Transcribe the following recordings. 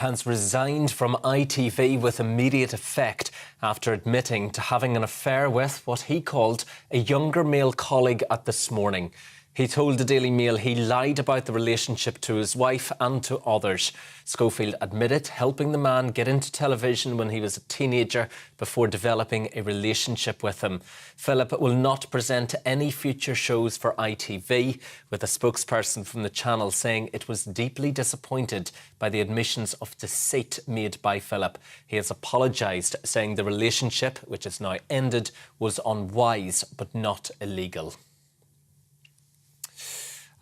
Has resigned from ITV with immediate effect after admitting to having an affair with what he called a younger male colleague at This Morning. He told the Daily Mail he lied about the relationship to his wife and to others. Schofield admitted helping the man get into television when he was a teenager before developing a relationship with him. Philip will not present any future shows for ITV, with a spokesperson from the channel saying it was deeply disappointed by the admissions of deceit made by Philip. He has apologised, saying the relationship, which is now ended, was unwise but not illegal.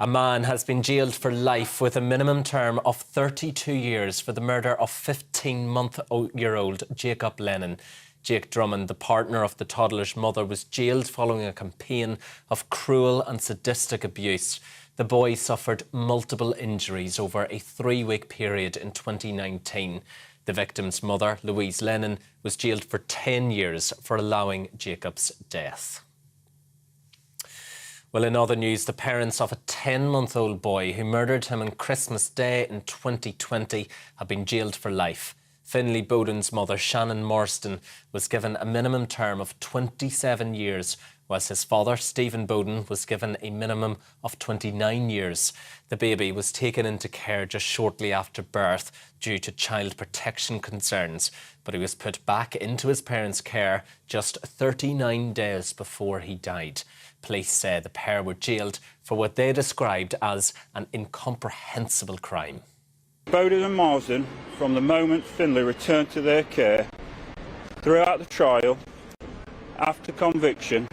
A man has been jailed for life with a minimum term of 32 years for the murder of 15-month-old Jacob Lennon. Jake Drummond, the partner of the toddler's mother, was jailed following a campaign of cruel and sadistic abuse. The boy suffered multiple injuries over a 3-week period in 2019. The victim's mother, Louise Lennon, was jailed for 10 years for allowing Jacob's death. Well, in other news, the parents of a 10-month-old boy who murdered him on Christmas Day in 2020 have been jailed for life. Finlay Bowden's mother, Shannon Marsden, was given a minimum term of 27 years, whilst his father, Stephen Bowden, was given a minimum of 29 years. The baby was taken into care just shortly after birth due to child protection concerns, but he was put back into his parents' care just 39 days before he died. Police say the pair were jailed for what they described as an incomprehensible crime. Bowden and Marsden, from the moment Finlay returned to their care, throughout the trial, after conviction,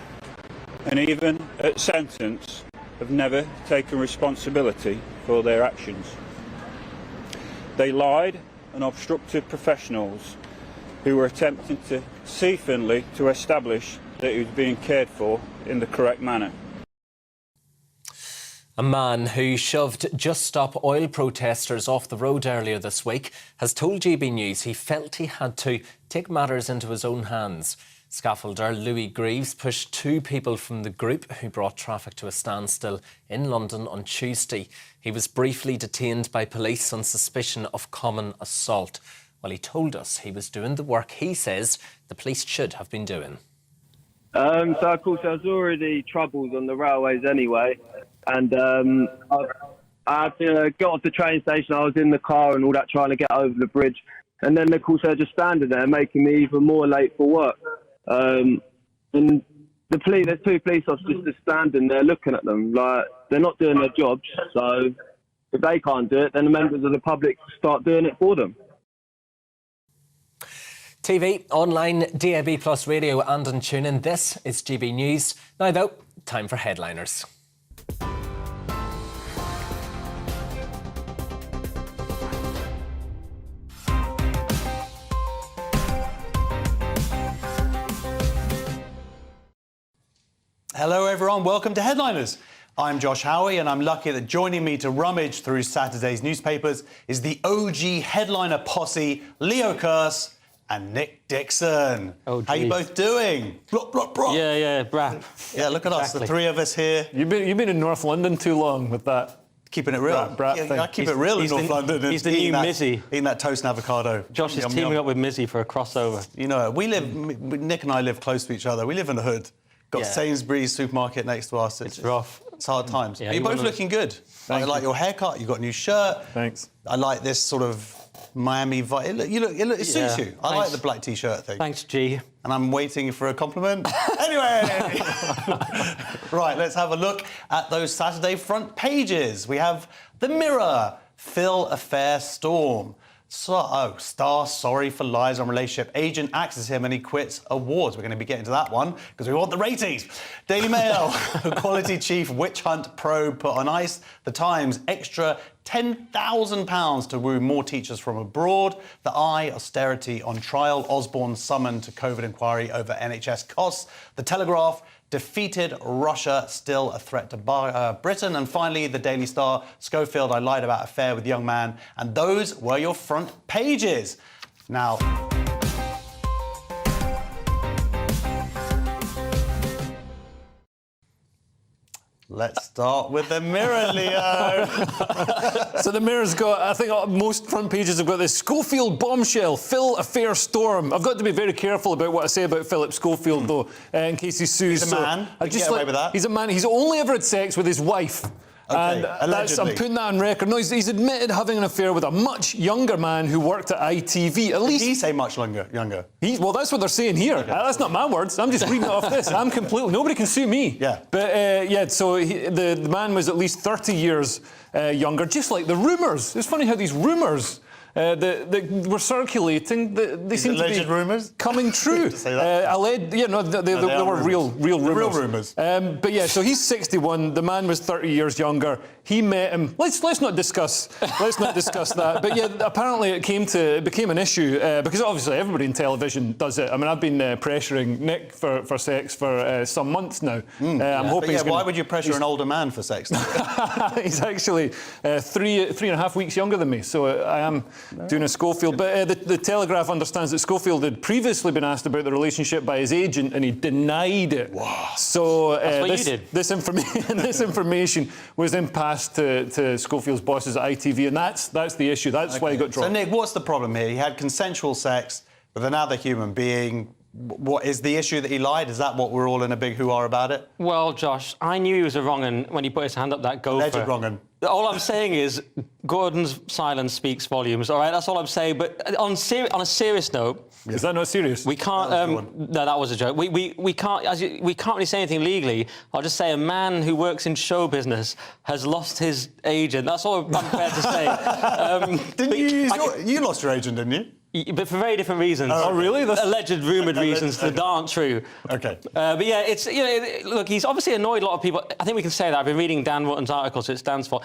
and even at sentence, have never taken responsibility for their actions. They lied and obstructed professionals who were attempting to see Finlay to establish that he was being cared for in the correct manner. A man who shoved Just Stop Oil protesters off the road earlier this week has told GBNews he felt he had to take matters into his own hands. Scaffolder Louis Greaves pushed 2 people from the group who brought traffic to a standstill in London on Tuesday. He was briefly detained by police on suspicion of common assault. Well, he told us he was doing the work he says the police should have been doing. So, of course, there was already troubles on the railways anyway. And I had to get off the train station. I was in the car and all that, trying to get over the bridge. And then, of course, they're just standing there, making me even more late for work. And there's 2 police officers just standing there looking at them. Like, they're not doing their jobs. So if they can't do it, then the members of the public start doing it for them. TV, online, DAB+ radio and on TuneIn. This is GB News. Now, though, time for headliners. Hello everyone, welcome to Headliners. I'm Josh Howie and I'm lucky that joining me to rummage through Saturday's newspapers is the OG headliner posse, Leo Curse and Nick Dixon. Oh, how you both doing? Blop, blop, blop. Yeah, rap. Yeah, look at us, the 3 of us here. You've been in North London too long with that. Keeping it real. Brat thing. I keep it real in North London. He's the new Mizzy. Eating that toast and avocado. Josh is teaming up with Mizzy for a crossover. You know, Nick and I live close to each other. We live in the hood. Got Sainsbury's supermarket next to us. It's rough. It's hard times. Yeah, you're both looking good. I like your haircut. You got a new shirt. Thanks. I like this sort of Miami vibe. It suits you. I like the black t-shirt thing. Thanks, G. And I'm waiting for a compliment. Anyway, right, let's have a look at those Saturday front pages. We have The Mirror, Phil Affair Storm. Star sorry for lies on relationship. Agent axes him and he quits awards. We're going to be getting to that one because we want the ratings. Daily Mail, Equality Chief Witch Hunt probe put on ice. The Times, extra £10,000 to woo more teachers from abroad. The Eye, austerity on trial. Osborne summoned to COVID inquiry over NHS costs. The Telegraph, defeated Russia, still a threat to Britain. And finally, the Daily Star, Schofield, I lied about affair with young man. And those were your front pages. Now, Let's start with the Mirror, Leo. So the Mirror's got, I think most front pages have got this Schofield bombshell, Phil affair storm. I've got to be very careful about what I say about Philip Schofield, though, in case he sues. He's a man. I just get away with that. He's a man. He's only ever had sex with his wife. Okay, And I'm putting that on record. No, he's admitted having an affair with a much younger man who worked at ITV. At least Did he say much younger? well, that's what they're saying here. That's not my words. I'm just reading it off this. I'm completely... Nobody can sue me. Yeah. But, so the man was at least 30 years younger, just like the rumours. It's funny how these rumours that were circulating, they seem to be rumours? coming true. To say that. They were real rumours. Real rumours. But yeah, so he's 61. The man was 30 years younger. He met him. Let's not discuss. Let's not discuss that. But yeah, apparently it became an issue because obviously everybody in television does it. I mean, I've been pressuring Nick for sex for some months now. I'm hoping. But yeah, why would you pressure an older man for sex? He's actually 3.5 weeks younger than me, so I am doing a Schofield. But the Telegraph understands that Schofield had previously been asked about the relationship by his agent, and he denied it. Wow. So That's what you did. this information was then passed to Schofield's bosses at ITV, and that's the issue. That's why he got dropped. So Nick, what's the problem here? He had consensual sex with another human being. What is the issue that he lied? Is that what we're all in a big hoo-ha about it? Well, Josh, I knew he was a wrong-un when he put his hand up that gopher. Alleged wrong-un. All I'm saying is Gordon's silence speaks volumes, all right? That's all I'm saying. But on a serious note... Is that not serious? We can't... no, that was a joke. We can't really say anything legally. I'll just say a man who works in show business has lost his agent. That's all I'm prepared to say. You lost your agent, didn't you? But for very different reasons. Oh, really? Alleged, rumoured reasons that aren't true. Okay. But yeah, it's look, he's obviously annoyed a lot of people. I think we can say that. I've been reading Dan Rutten's article, so it stands for.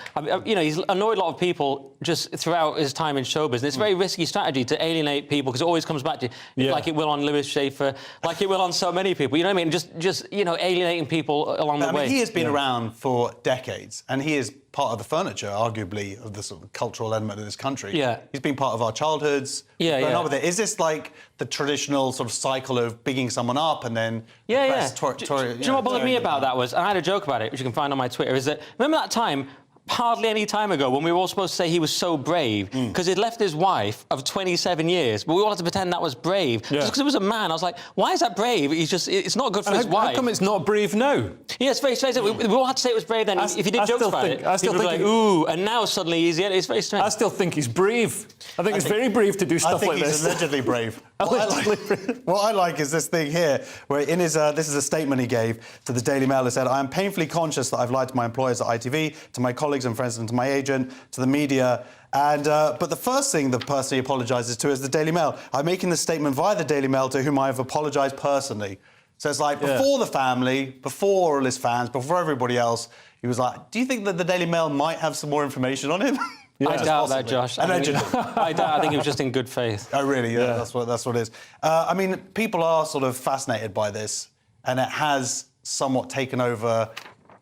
He's annoyed a lot of people just throughout his time in show business. It's a very risky strategy to alienate people because it always comes back to you, like it will on Lewis Schaefer, like it will on so many people. You know what I mean? Just alienating people along the way. He has been around for decades, and he is part of the furniture, arguably, of the sort of cultural element of this country. Yeah. He's been part of our childhoods. Yeah. Up with it. Is this like the traditional sort of cycle of bigging someone up and then... Do you know what bothered me about that was, and I had a joke about it, which you can find on my Twitter, is that, remember that time, hardly any time ago, when we were all supposed to say he was so brave, because he'd left his wife of 27 years, but we all had to pretend that was brave. Just because it was a man, I was like, why is that brave? It's not good for his wife. How come it's not brave now? Yeah, it's very strange. We all had to say it was brave then. If you did jokes about it, people would be like, ooh, and now suddenly it's very strange. I still think he's brave. I think it's very brave to do stuff like this. I think he's allegedly brave. What I like is this thing here, where in his, this is a statement he gave to the Daily Mail. He said, I am painfully conscious that I've lied to my employers at ITV, to my colleagues and friends and to my agent, to the media. And but the first thing the person he apologises to is the Daily Mail. I'm making this statement via the Daily Mail to whom I have apologised personally. So it's like before the family, before all his fans, before everybody else, he was like, do you think that the Daily Mail might have some more information on him? I doubt that, Josh. Allegedly. I doubt. I think it was just in good faith. Oh, really? Yeah, that's what it is. I mean, people are sort of fascinated by this, and it has somewhat taken over.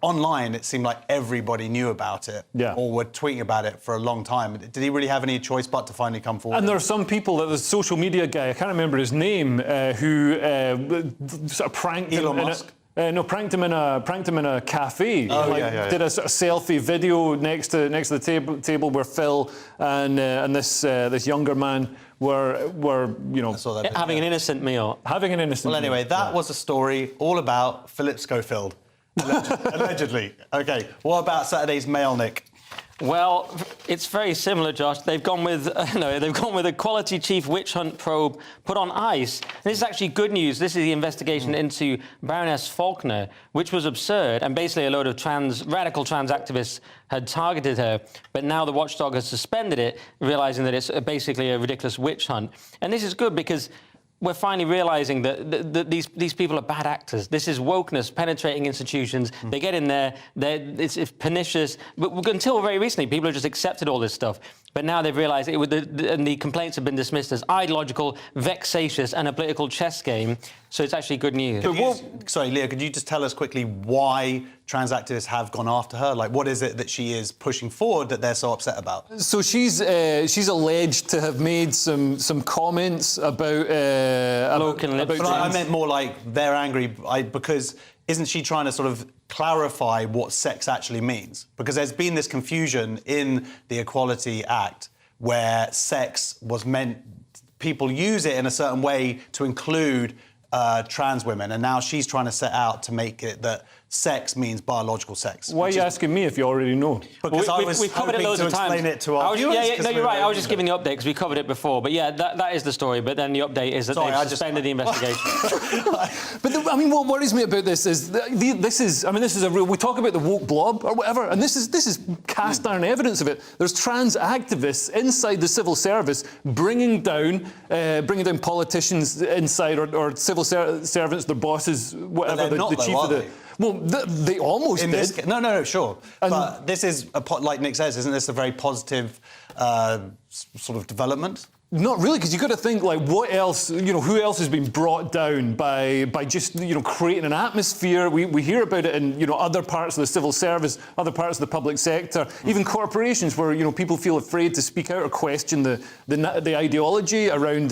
Online, it seemed like everybody knew about it, or were tweeting about it for a long time. Did he really have any choice but to finally come forward? And there are some people, the social media guy, I can't remember his name, who sort of pranked Elon Musk? Pranked him in a cafe. Did a sort of selfie video next to the table where Phil and this younger man were having an innocent meal. Having an innocent. Well, anyway, that was a story all about Philip Schofield. Allegedly. OK, what about Saturday's Mail, Nick? Well, it's very similar, Josh. They've gone with a quality chief witch hunt probe put on ice. And this is actually good news. This is the investigation into Baroness Faulkner, which was absurd, and basically a load of radical trans activists had targeted her. But now the watchdog has suspended it, realising that it's basically a ridiculous witch hunt. And this is good because we're finally realising that these people are bad actors. This is wokeness penetrating institutions. They get in there, it's pernicious. But until very recently, people have just accepted all this stuff. But now they've realised and the complaints have been dismissed as ideological, vexatious, and a political chess game. So it's actually good news. Sorry, Leah, could you just tell us quickly why trans activists have gone after her? Like, what is it that she is pushing forward that they're so upset about? So she's alleged to have made some comments about Local lip But I meant more like they're angry because isn't she trying to sort of clarify what sex actually means? Because there's been this confusion in the Equality Act where sex was meant, people use it in a certain way to include trans women, and now she's trying to set out to make it that sex means biological sex. Why are you asking me if you already know? Because I was covered it hoping loads to of times. explain it to our viewers. No, you're right. I was just giving the update because we covered it before. But yeah, that is the story. But then the update is that they've suspended the investigation. But what worries me about this is this is a real. We talk about the woke blob or whatever, and this is cast iron evidence of it. There's trans activists inside the civil service bringing down politicians inside or civil servants, their bosses, whatever, the chief of the. Well, they almost did. No, sure. But this is, like Nick says, isn't this a very positive sort of development? Not really, because you've got to think, like, what else, who else has been brought down by just, creating an atmosphere? We hear about it in, other parts of the civil service, other parts of the public sector, even corporations where, people feel afraid to speak out or question the ideology around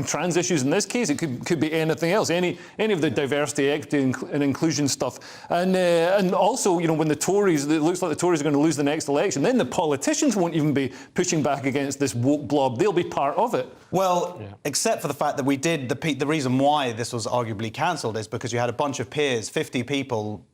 trans issues. In this case, it could be anything else, any of the diversity, equity and inclusion stuff. And also, when the Tories, it looks like the Tories are going to lose the next election, then the politicians won't even be pushing back against this woke blob. They'll be part of it. Well, except for the fact that we did, the reason why this was arguably cancelled is because you had a bunch of peers, 50 people,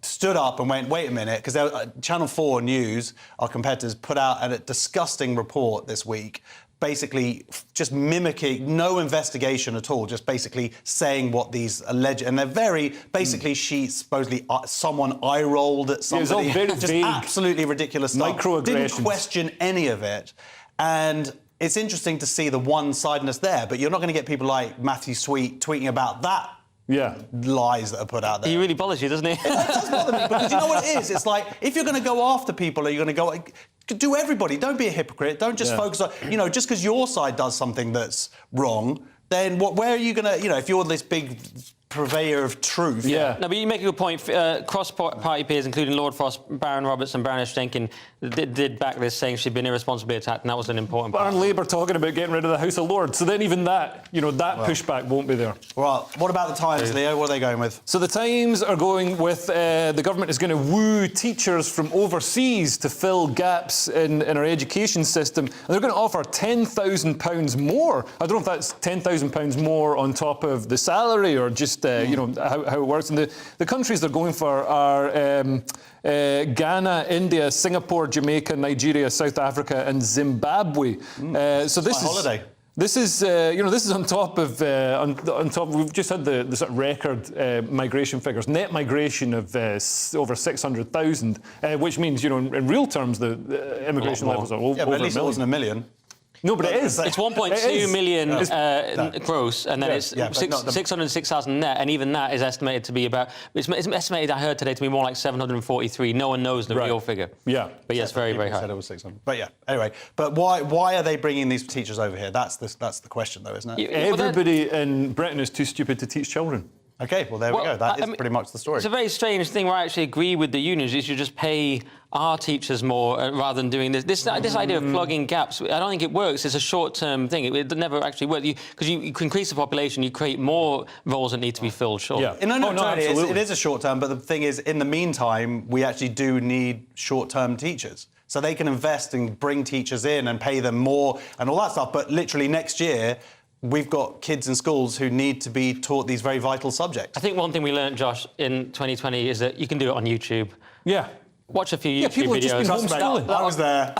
stood up and went, wait a minute, because Channel 4 News, our competitors, put out a disgusting report this week, basically just mimicking, no investigation at all, just basically saying what these alleged, and they're very, basically she supposedly, someone eye-rolled at somebody. It was all very just vague. Absolutely ridiculous stuff. Microaggressions. Didn't question any of it. And it's interesting to see the one-sidedness there, but you're not going to get people like Matthew Sweet tweeting about that lies that are put out there. He really bothers you, doesn't he? It does bother me, because you know what it is? It's like, if you're going to go after people, or you're going to go... Do everybody. Don't be a hypocrite. Don't just focus on... just because your side does something that's wrong, then where are you going to... if you're this big... purveyor of truth. No, but you make a good point. Cross-party peers, including Lord Frost, Baron Roberts and Baroness Jenkin, did back this, saying she'd been irresponsibly attacked, and that was an important part. But aren't Labour talking about getting rid of the House of Lords? So then even that, pushback won't be there. Right. What about the Times, Leo? What are they going with? So the Times are going with the government is going to woo teachers from overseas to fill gaps in our education system, and they're going to offer £10,000 more. I don't know if that's £10,000 more on top of the salary or just how it works. And the countries they're going for are Ghana, India, Singapore, Jamaica, Nigeria, South Africa, and Zimbabwe. So this is holiday. This is this is on top of on top. We've just had the sort of record migration figures, net migration of over 600,000, which means in real terms the immigration levels are over but at least a million. It wasn't a million. No, but it is. It's 1.2 million gross, and then it's 606,000 net, and even that is estimated to be about... It's estimated, I heard today, to be more like 743. No one knows the real figure. Yeah. But yes, very, very high. Said it was 600. But yeah, anyway. But why are they bringing these teachers over here? That's the question, though, isn't it? Everybody in Britain is too stupid to teach children. OK, well, there we go. That is pretty much the story. It's a very strange thing where I actually agree with the unions. You should just pay our teachers more rather than doing this. This idea of plugging gaps, I don't think it works. It's a short-term thing. It never actually works. Because you increase the population, you create more roles that need to be filled, sure. Yeah. No, it is a short-term, but the thing is, in the meantime, we actually do need short-term teachers. So they can invest and bring teachers in and pay them more and all that stuff. But literally next year... we've got kids in schools who need to be taught these very vital subjects. I think one thing we learned, Josh, in 2020 is that you can do it on YouTube. Yeah. Watch a few YouTube people videos. Have just been homeschooling. I was there,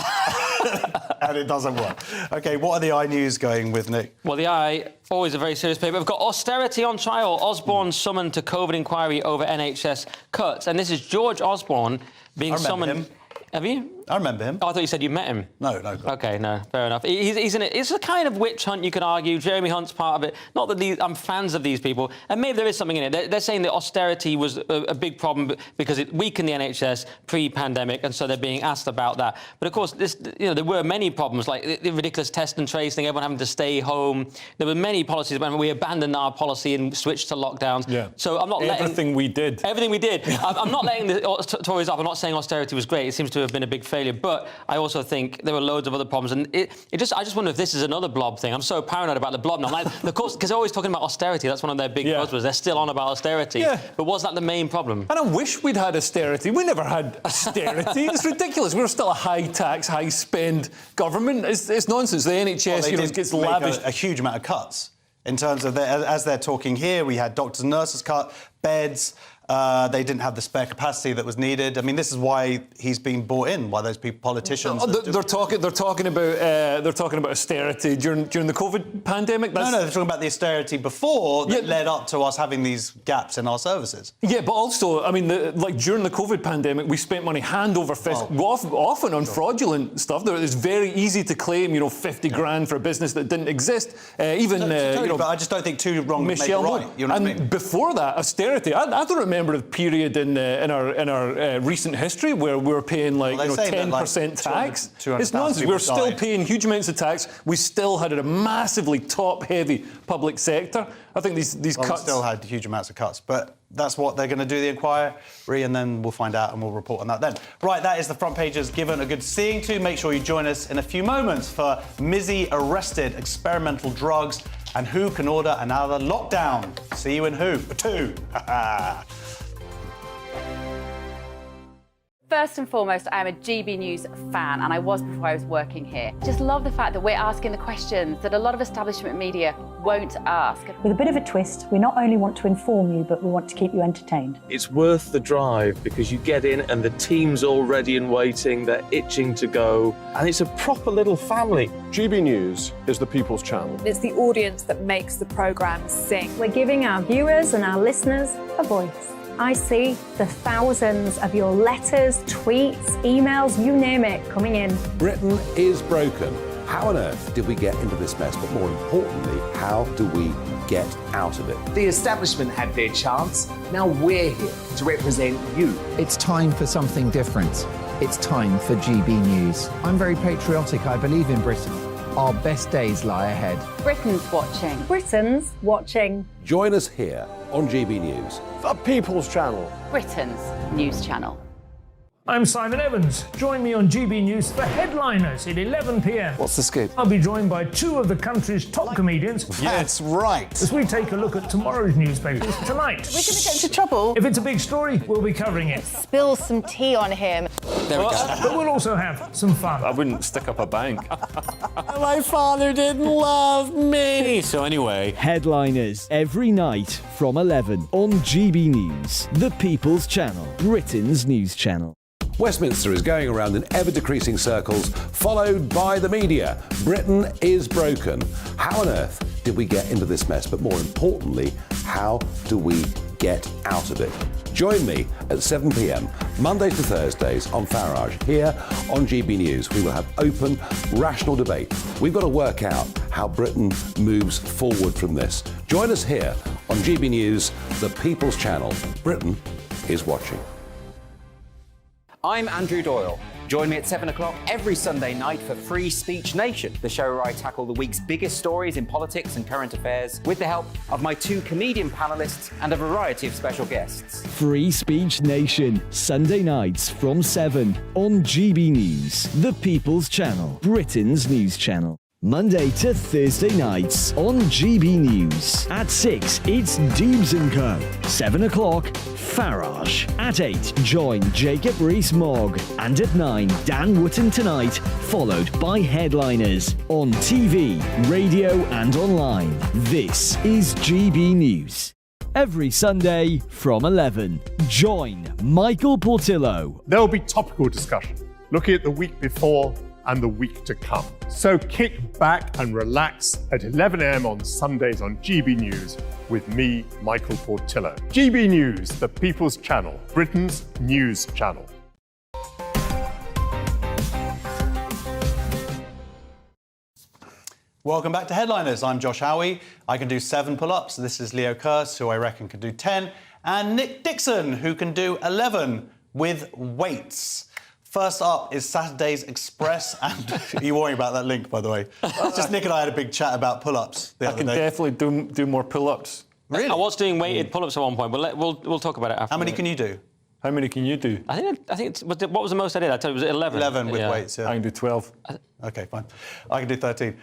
and it doesn't work. OK, what are the iNews going with, Nick? Well, the I, always a very serious paper. We've got austerity on trial. Osborne summoned to COVID inquiry over NHS cuts. And this is George Osborne being summoned... Him. Have you? I remember him. Oh, I thought you said you met him. No. Okay, no, fair enough. It's a kind of witch hunt, you could argue. Jeremy Hunt's part of it. Not that I'm fans of these people, and maybe there is something in it. They're saying that austerity was a big problem because it weakened the NHS pre-pandemic, and so they're being asked about that. But of course, there were many problems, like the ridiculous test and trace thing, everyone having to stay home. There were many policies when we abandoned our policy and switched to lockdowns. Yeah. So I'm not Everything we did. Everything we did. I'm not letting the Tories up. I'm not saying austerity was great. It seems to have been a big failure. But I also think there were loads of other problems. And I just wonder if this is another blob thing. I'm so paranoid about the blob now. Like, of course, because they're always talking about austerity. That's one of their big buzzwords. They're still on about austerity. Yeah. But was that the main problem? And I wish we'd had austerity. We never had austerity. It's ridiculous. We're still a high-tax, high-spend government. It's nonsense. The NHS gets lavished. A huge amount of cuts. In terms of, as they're talking here, we had doctors and nurses cut, beds. They didn't have the spare capacity that was needed. I mean, this is why he's being brought in by those politicians. They're talking about austerity during the COVID pandemic. No, they're talking about the austerity before that led up to us having these gaps in our services. Yeah, but also, I mean, during the COVID pandemic, we spent money hand over fist, often on fraudulent stuff. It's very easy to claim, 50 grand for a business that didn't exist. But I just don't think two wrongs make it right. You know what I mean? Before that, austerity. I don't remember a period in our recent history where we were paying 10% tax. It's nonsense. We're still paying huge amounts of tax. We still had a massively top-heavy public sector. I think these cuts... We still had huge amounts of cuts, but that's what they're going to do, the inquiry, and then we'll find out and we'll report on that then. Right, that is the front pages given a good seeing to. Make sure you join us in a few moments for Mizzy arrested, experimental drugs, and who can order another lockdown. See you in Who? 2. First and foremost, I am a GB News fan, and I was before I was working here. Just love the fact that we're asking the questions that a lot of establishment media won't ask. With a bit of a twist, we not only want to inform you, but we want to keep you entertained. It's worth the drive because you get in and the team's all ready and waiting, they're itching to go, and it's a proper little family. GB News is the people's channel. It's the audience that makes the programme sing. We're giving our viewers and our listeners a voice. I see the thousands of your letters, tweets, emails, you name it, coming in. Britain is broken. How on earth did we get into this mess? But more importantly, how do we get out of it? The establishment had their chance. Now we're here to represent you. It's time for something different. It's time for GB News. I'm very patriotic. I believe in Britain. Our best days lie ahead. Britain's watching. Britain's watching. Join us here on GB News. The people's channel. Britain's news channel. I'm Simon Evans. Join me on GB News for Headliners at 11 p.m. What's the scoop? I'll be joined by two of the country's top comedians. That's right. As we take a look at tomorrow's newspapers tonight. We're going to get into trouble. If it's a big story, we'll be covering it. Spill some tea on him. There we go. But we'll also have some fun. I wouldn't stick up a bank. My father didn't love me. So anyway... Headliners every night from 11 on GB News, the People's Channel, Britain's news channel. Westminster is going around in ever-decreasing circles, followed by the media. Britain is broken. How on earth did we get into this mess? But more importantly, how do we get out of it? Join me at 7 p.m, Mondays to Thursdays on Farage. Here on GB News, we will have open, rational debate. We've got to work out how Britain moves forward from this. Join us here on GB News, the People's Channel. Britain is watching. I'm Andrew Doyle. Join me at 7 o'clock every Sunday night for Free Speech Nation, the show where I tackle the week's biggest stories in politics and current affairs with the help of my two comedian panellists and a variety of special guests. Free Speech Nation, Sunday nights from 7 on GB News, the People's Channel, Britain's news channel. Monday to Thursday nights on GB News. At 6, it's Deebs & Co. 7 o'clock, Farage. At 8, join Jacob Rees-Mogg. And at 9, Dan Wootton Tonight, followed by Headliners. On TV, radio and online. This is GB News. Every Sunday from 11, join Michael Portillo. There will be topical discussion, looking at the week before and the week to come. So kick back and relax at 11 a.m. on Sundays on GB News with me, Michael Portillo. GB News, the People's Channel, Britain's news channel. Welcome back to Headliners. I'm Josh Howie. I can do 7 pull-ups. This is Leo Kurz, who I reckon can do 10. And Nick Dixon, who can do 11 with weights. First up is Saturday's Express. And are you worrying about that link, by the way? Just Nick and I had a big chat about pull-ups the other day. I can definitely do more pull-ups. Really? I was doing weighted pull-ups at one point, but we'll talk about it after. How many can you do? How many can you do? I think what was the most I did? I told you it was 11. 11 with weights, yeah. I can do 12. OK, fine. I can do 13.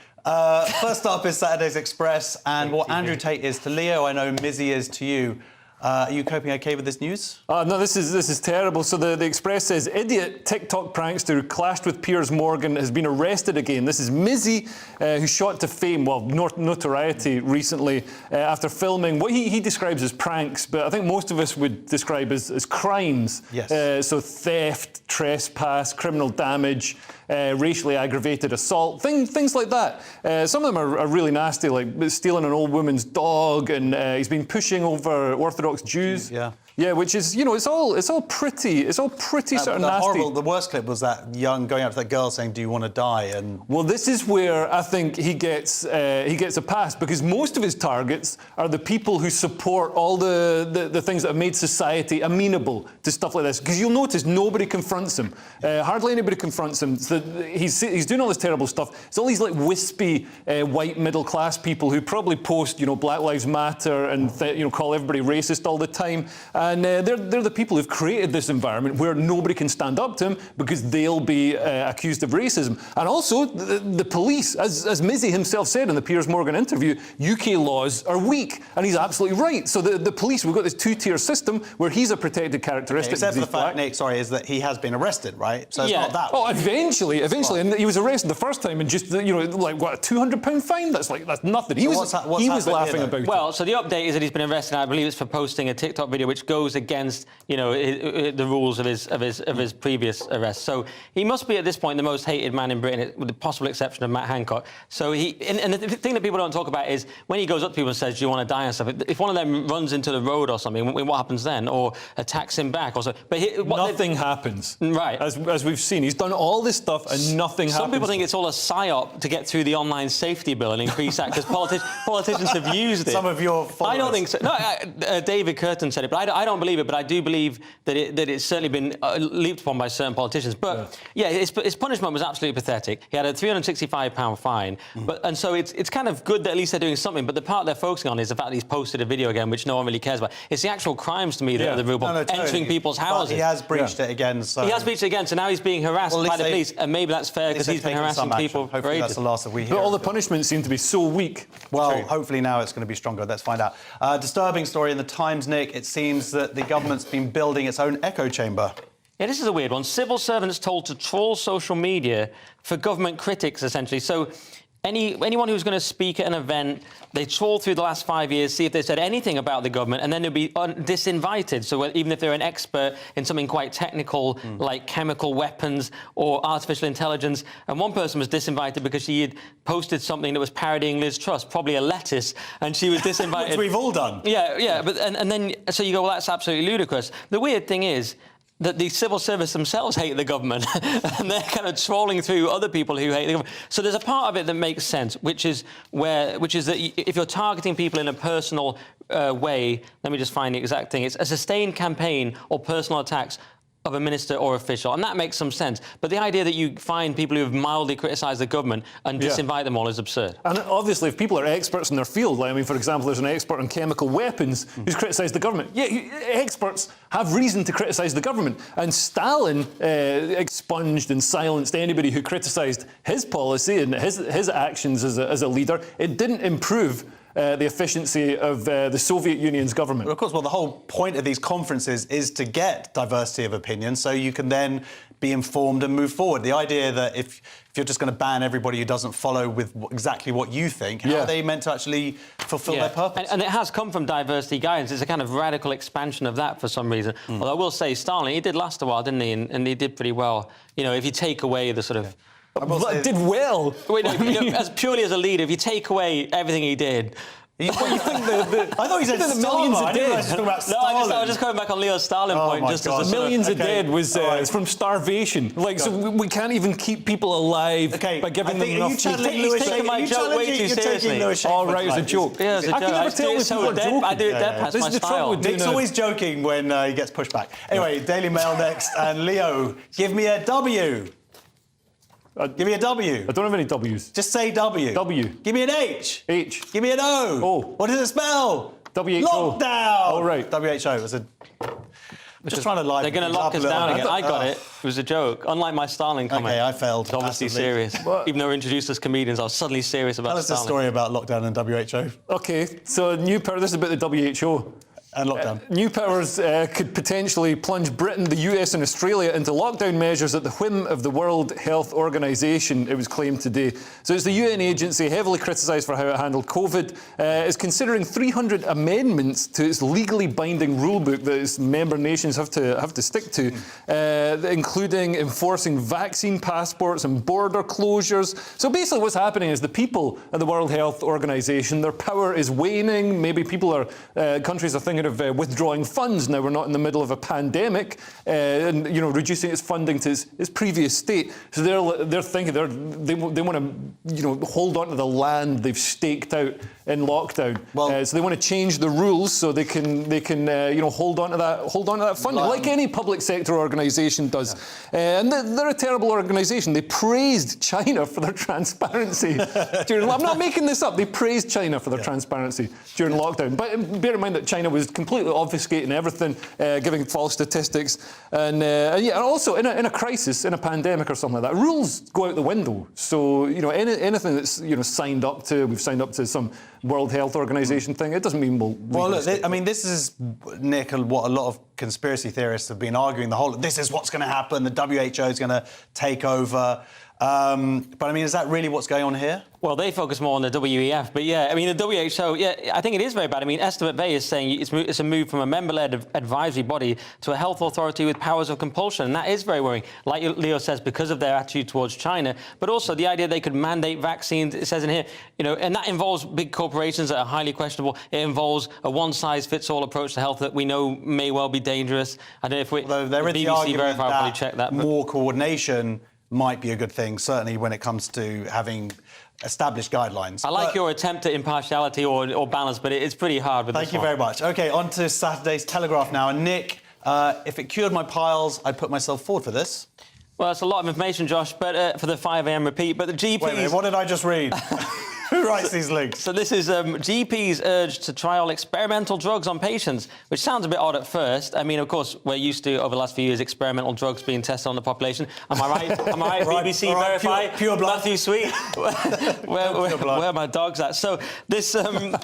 First up is Saturday's Express, and what Andrew Tate is to Leo, I know Mizzy is to you. Are you coping OK with this news? No, this is terrible. So the Express says, idiot TikTok prankster who clashed with Piers Morgan has been arrested again. This is Mizzy, who shot to fame, well, notoriety recently, after filming what he describes as pranks, but I think most of us would describe as crimes. Yes. So theft, trespass, criminal damage, racially aggravated assault, things like that. Some of them are really nasty, like stealing an old woman's dog, and he's been pushing over Orthodox Jews. Yeah. Yeah, which is, you know, it's all pretty sort of nasty. Horrible. The worst clip was that young going up to that girl saying, "Do you want to die?" And well, this is where I think he gets a pass, because most of his targets are the people who support all the things that have made society amenable to stuff like this. Because you'll notice nobody confronts him. Hardly anybody confronts him. So he's doing all this terrible stuff. It's all these like wispy white middle class people who probably post, you know, Black Lives Matter and call everybody racist all the time. And they're the people who've created this environment where nobody can stand up to him because they'll be accused of racism. And also, the police, as Mizzy himself said in the Piers Morgan interview, UK laws are weak. And he's absolutely right. So the police, we've got this two-tier system where he's a protected characteristic. Except for the fact, Nick, is that he has been arrested, right? So it's not that. Oh, eventually. And he was arrested the first time and just, like, what, a £200 fine? That's nothing. He was laughing about it. Well, so the update is that he's been arrested, I believe it's for posting a TikTok video which goes against, the rules of his previous arrest. So he must be at this point the most hated man in Britain, with the possible exception of Matt Hancock. So and the thing that people don't talk about is when he goes up to people and says, "Do you want to die?" and stuff. If one of them runs into the road or something, what happens then? Or attacks him back or so. But nothing happens. Right. As we've seen, he's done all this stuff and nothing happens. Some people think it's all a psyop to get through the online safety bill and increase that because politicians have used it. Some of your followers. I don't think so. No, David Curtin said it, but I don't believe it. But I do believe that it's certainly been leaped upon by certain politicians. But his punishment was absolutely pathetic. He had a £365 fine, and so it's kind of good that at least they're doing something. But the part they're focusing on is the fact that he's posted a video again, which no one really cares about. It's the actual crimes to me that are the real problem. Entering people's houses. But he has breached it again. So he has breached it again. So now he's being harassed by the police, and maybe that's fair because he's been harassing people. Hopefully that's the last that we hear. But all the punishments seem to be so weak. Well, hopefully now it's going to be stronger. Let's find out. Disturbing story in the Times, Nick. It seems that the government's been building its own echo chamber. Yeah, this is a weird one. Civil servants told to troll social media for government critics, essentially. So anyone who's going to speak at an event, they troll through the last 5 years, see if they said anything about the government, and then they'll be disinvited. So even if they're an expert in something quite technical, like chemical weapons or artificial intelligence, and one person was disinvited because she had posted something that was parodying Liz Truss, probably a lettuce, and she was disinvited. Which we've all done. Yeah, but and then so you go, well, that's absolutely ludicrous. The weird thing is that the civil service themselves hate the government and they're kind of trolling through other people who hate the government. So there's a part of it that makes sense, which is that if you're targeting people in a personal way, let me just find the exact thing, it's a sustained campaign or personal attacks of a minister or official, and that makes some sense. But the idea that you find people who have mildly criticised the government and disinvite them all is absurd. And obviously, if people are experts in their field, like, I mean, for example, there's an expert on chemical weapons who's criticised the government. Yeah, experts have reason to criticise the government. And Stalin expunged and silenced anybody who criticised his policy and his actions as a leader. It didn't improve the efficiency of the Soviet Union's government. Well, of course, the whole point of these conferences is to get diversity of opinion so you can then be informed and move forward. The idea that if you're just going to ban everybody who doesn't follow with exactly what you think, how are they meant to actually fulfil their purpose? And it has come from diversity guidance. It's a kind of radical expansion of that for some reason. Although I will say Stalin, he did last a while, didn't he? And he did pretty well. You know, if you take away the sort of... Did well. Wait, no, as purely as a leader, if you take away everything he did, You think I thought you said the millions of dead. I was just going back on Leo's Stalin point. Just as millions of dead was it's from starvation. Like, so we can't even keep people alive by giving them enough food. He's taking my joke way too seriously. All right, it's a joke. Yeah, it's a joke. I can never tell when people are joking. I do it dead past my style. Nick's always joking when he gets pushed back. Anyway, Daily Mail next. And Leo, give me a W. Give me a W. I don't have any W's. Just say W. W. Give me an H. H. Give me an O. O. What does it spell? WHO. Lockdown. All right. WHO. Just trying to lie. They're going to lock us down again. I got it. It was a joke. Unlike my Stalin comment. Okay, I failed. It's obviously massively. serious. Even though we're introduced as comedians, I was suddenly serious about Tell us Stalin. the story about lockdown and WHO. Okay, so new power. This is about the WHO. And lockdown. New powers could potentially plunge Britain, the US and Australia into lockdown measures at the whim of the World Health Organization, it was claimed today. So it's the UN agency, heavily criticised for how it handled COVID, is considering 300 amendments to its legally binding rulebook that its member nations have to stick to, including enforcing vaccine passports and border closures. So basically what's happening is the people at the World Health Organization, their power is waning. Maybe countries are thinking of withdrawing funds now we're not in the middle of a pandemic, and reducing its funding to its previous state. So they're thinking they want to hold on to the land they've staked out in lockdown. So they want to change the rules so they can hold on to that funding like any public sector organisation does. And they're a terrible organisation. They praised China for their transparency. I'm not making this up. They praised China for their transparency during lockdown. But bear in mind that China was completely obfuscating everything, giving false statistics, and also in a crisis, in a pandemic or something like that, rules go out the window. So anything that's signed up to, we've signed up to some World Health Organization thing. It doesn't mean well, look, this is, Nick, what a lot of conspiracy theorists have been arguing. This is what's going to happen. The WHO is going to take over. But is that really what's going on here? Well, they focus more on the WEF, but the WHO, I think it is very bad. Estimate Bay is saying it's a move from a member-led advisory body to a health authority with powers of compulsion, and that is very worrying, like Leo says, because of their attitude towards China, but also the idea they could mandate vaccines, it says in here, and that involves big corporations that are highly questionable. It involves a one-size-fits-all approach to health that we know may well be dangerous. I don't know if there is the argument probably check that, more coordination might be a good thing, certainly when it comes to having established guidelines. I like your attempt at impartiality or balance, but it's pretty hard with this one. Thank you very much. OK, on to Saturday's Telegraph now. And Nick, if it cured my piles, I'd put myself forward for this. Well, it's a lot of information, Josh, but for the 5 a.m. repeat. But the GPs... Wait a minute, what did I just read? Who writes these links? So this is GPs urged to trial experimental drugs on patients, which sounds a bit odd at first. Of course, we're used to, over the last few years, experimental drugs being tested on the population. Am I right? Am I right? BBC verify. Pure blood. Matthew Sweet. Where are my dogs at? So this... but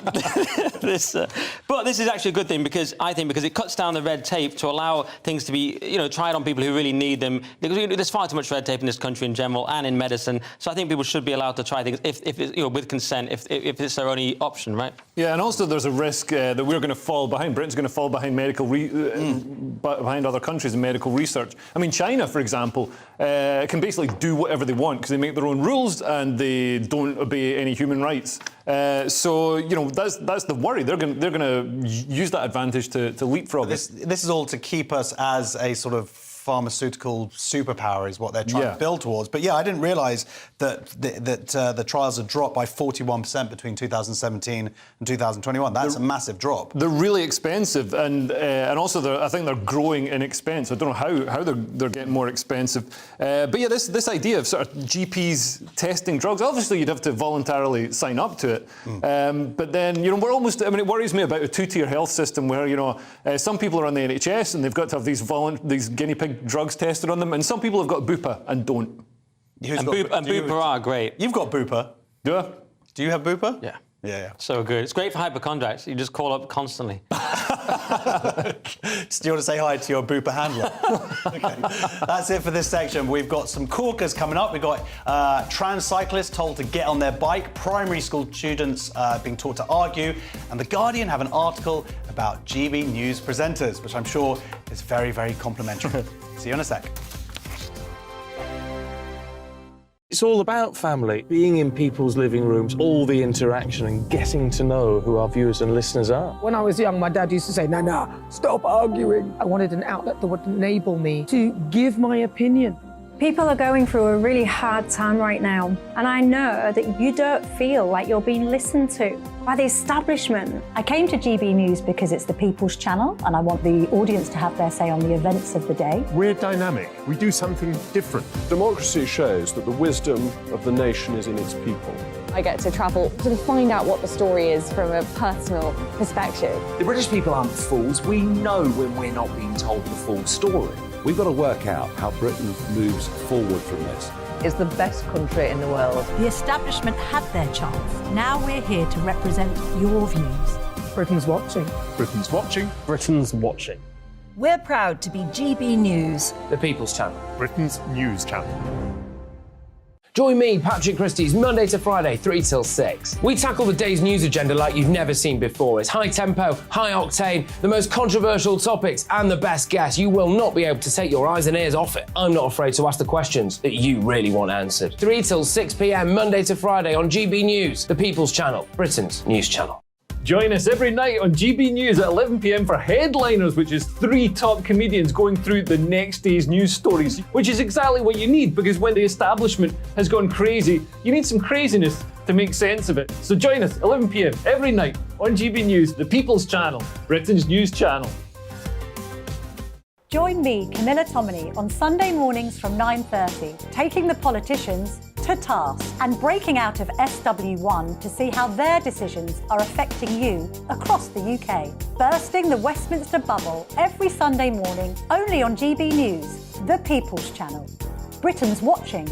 this is actually a good thing because it cuts down the red tape to allow things to be, tried on people who really need them. Because there's far too much red tape in this country in general and in medicine. So I think people should be allowed to try things if with consent, if it's their only option, right? Yeah, and also there's a risk that we're going to fall behind. Britain's going to fall behind behind other countries in medical research. China, for example, can basically do whatever they want because they make their own rules and they don't obey any human rights. So that's the worry. They're going to use that advantage to leapfrog. This is all to keep us as a sort of pharmaceutical superpower is what they're trying to build towards. But I didn't realise that the trials had dropped by 41% between 2017 and 2021. That's a massive drop. They're really expensive, and also I think they're growing in expense. I don't know how they're getting more expensive. But this idea of sort of GPs testing drugs, obviously you'd have to voluntarily sign up to it. But then we're almost. It worries me about a two-tier health system where some people are on the NHS and they've got to have these guinea pig drugs tested on them, and some people have got Bupa and don't. Bupa are great. You've got Bupa. Do I? Do you have Bupa? Yeah. Yeah. So good. It's great for hypochondriacs. You just call up constantly. Do you want to say hi to your Bupa handler? Okay. That's it for this section. We've got some corkers coming up. We've got trans cyclists told to get on their bike, primary school students being taught to argue, and The Guardian have an article about GB News presenters, which I'm sure is very, very complimentary. See you in a sec. It's all about family, being in people's living rooms, all the interaction and getting to know who our viewers and listeners are. When I was young, my dad used to say, no, stop arguing. I wanted an outlet that would enable me to give my opinion. People are going through a really hard time right now, and I know that you don't feel like you're being listened to by the establishment. I came to GB News because it's the People's Channel, and I want the audience to have their say on the events of the day. We're dynamic. We do something different. Democracy shows that the wisdom of the nation is in its people. I get to travel to find out what the story is from a personal perspective. The British people aren't fools. We know when we're not being told the full story. We've got to work out how Britain moves forward from this. It's the best country in the world. The establishment had their chance. Now we're here to represent your views. Britain's watching. Britain's watching. Britain's watching. We're proud to be GB News. The People's Channel. Britain's news channel. Join me, Patrick Christie's, Monday to Friday, 3 till 6. We tackle the day's news agenda like you've never seen before. It's high tempo, high octane, the most controversial topics, and the best guests. You will not be able to take your eyes and ears off it. I'm not afraid to ask the questions that you really want answered. 3 till 6 p.m, Monday to Friday on GB News, the People's Channel, Britain's news channel. Join us every night on GB News at 11 p.m. for Headliners, which is 3 top comedians going through the next day's news stories, which is exactly what you need, because when the establishment has gone crazy, you need some craziness to make sense of it. So join us 11 p.m. every night on GB News, the People's Channel, Britain's news channel. Join me, Camilla Tominey, on Sunday mornings from 9:30, taking the politicians to task and breaking out of SW1 to see how their decisions are affecting you across the UK. Bursting the Westminster bubble every Sunday morning, only on GB News, the People's Channel. Britain's watching.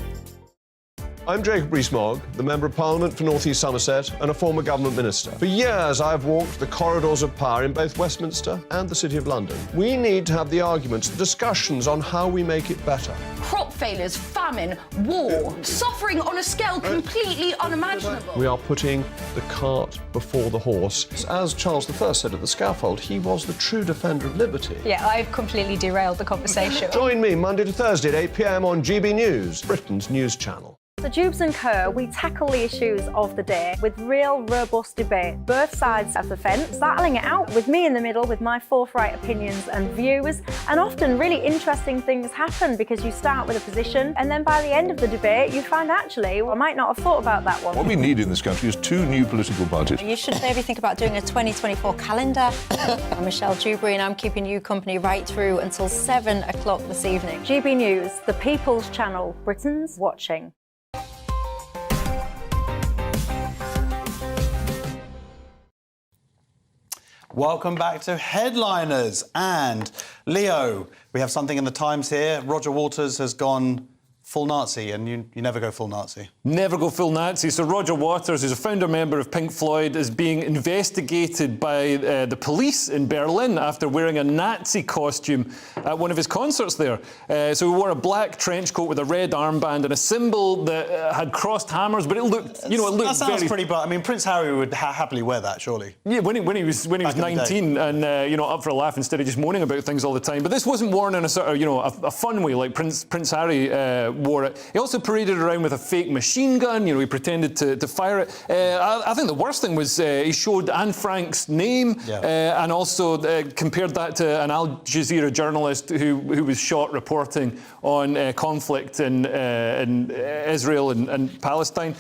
I'm Jacob Rees-Mogg, the Member of Parliament for North East Somerset and a former government minister. For years, I've walked the corridors of power in both Westminster and the City of London. We need to have the arguments, the discussions on how we make it better. Crop failures, famine, war, suffering on a scale completely unimaginable. We are putting the cart before the horse. As Charles I said at the scaffold, he was the true defender of liberty. Yeah, I've completely derailed the conversation. Join me Monday to Thursday at 8 p.m. on GB News, Britain's news channel. The Jubes and Kerr, we tackle the issues of the day with real, robust debate. Both sides of the fence, battling it out with me in the middle with my forthright opinions and views. And often really interesting things happen because you start with a position and then by the end of the debate you find actually, well, I might not have thought about that one. What we need in this country is 2 new political parties. You should maybe think about doing a 2024 calendar. I'm Michelle Dewberry and I'm keeping you company right through until 7 o'clock this evening. GB News, the People's Channel, Britain's watching. Welcome back to Headliners. And Leo, we have something in the Times here. Roger Waters has gone full Nazi, and you never go full Nazi. Never go full Nazi. So Roger Waters, who's a founder member of Pink Floyd, is being investigated by the police in Berlin after wearing a Nazi costume at one of his concerts there. So he wore a black trench coat with a red armband and a symbol that had crossed hammers, but it looked, you know, it looked that sounds very... pretty. But I mean, Prince Harry would happily wear that, surely. Yeah, when he was 19 and you know, up for a laugh instead of just moaning about things all the time. But this wasn't worn in a sort of, you know, a fun way like Prince Harry wore it. He also paraded around with a fake machine gun. You know, he pretended to fire it. I think the worst thing was he showed Anne Frank's name and also compared that to an Al Jazeera journalist who was shot reporting on conflict in Israel and Palestine,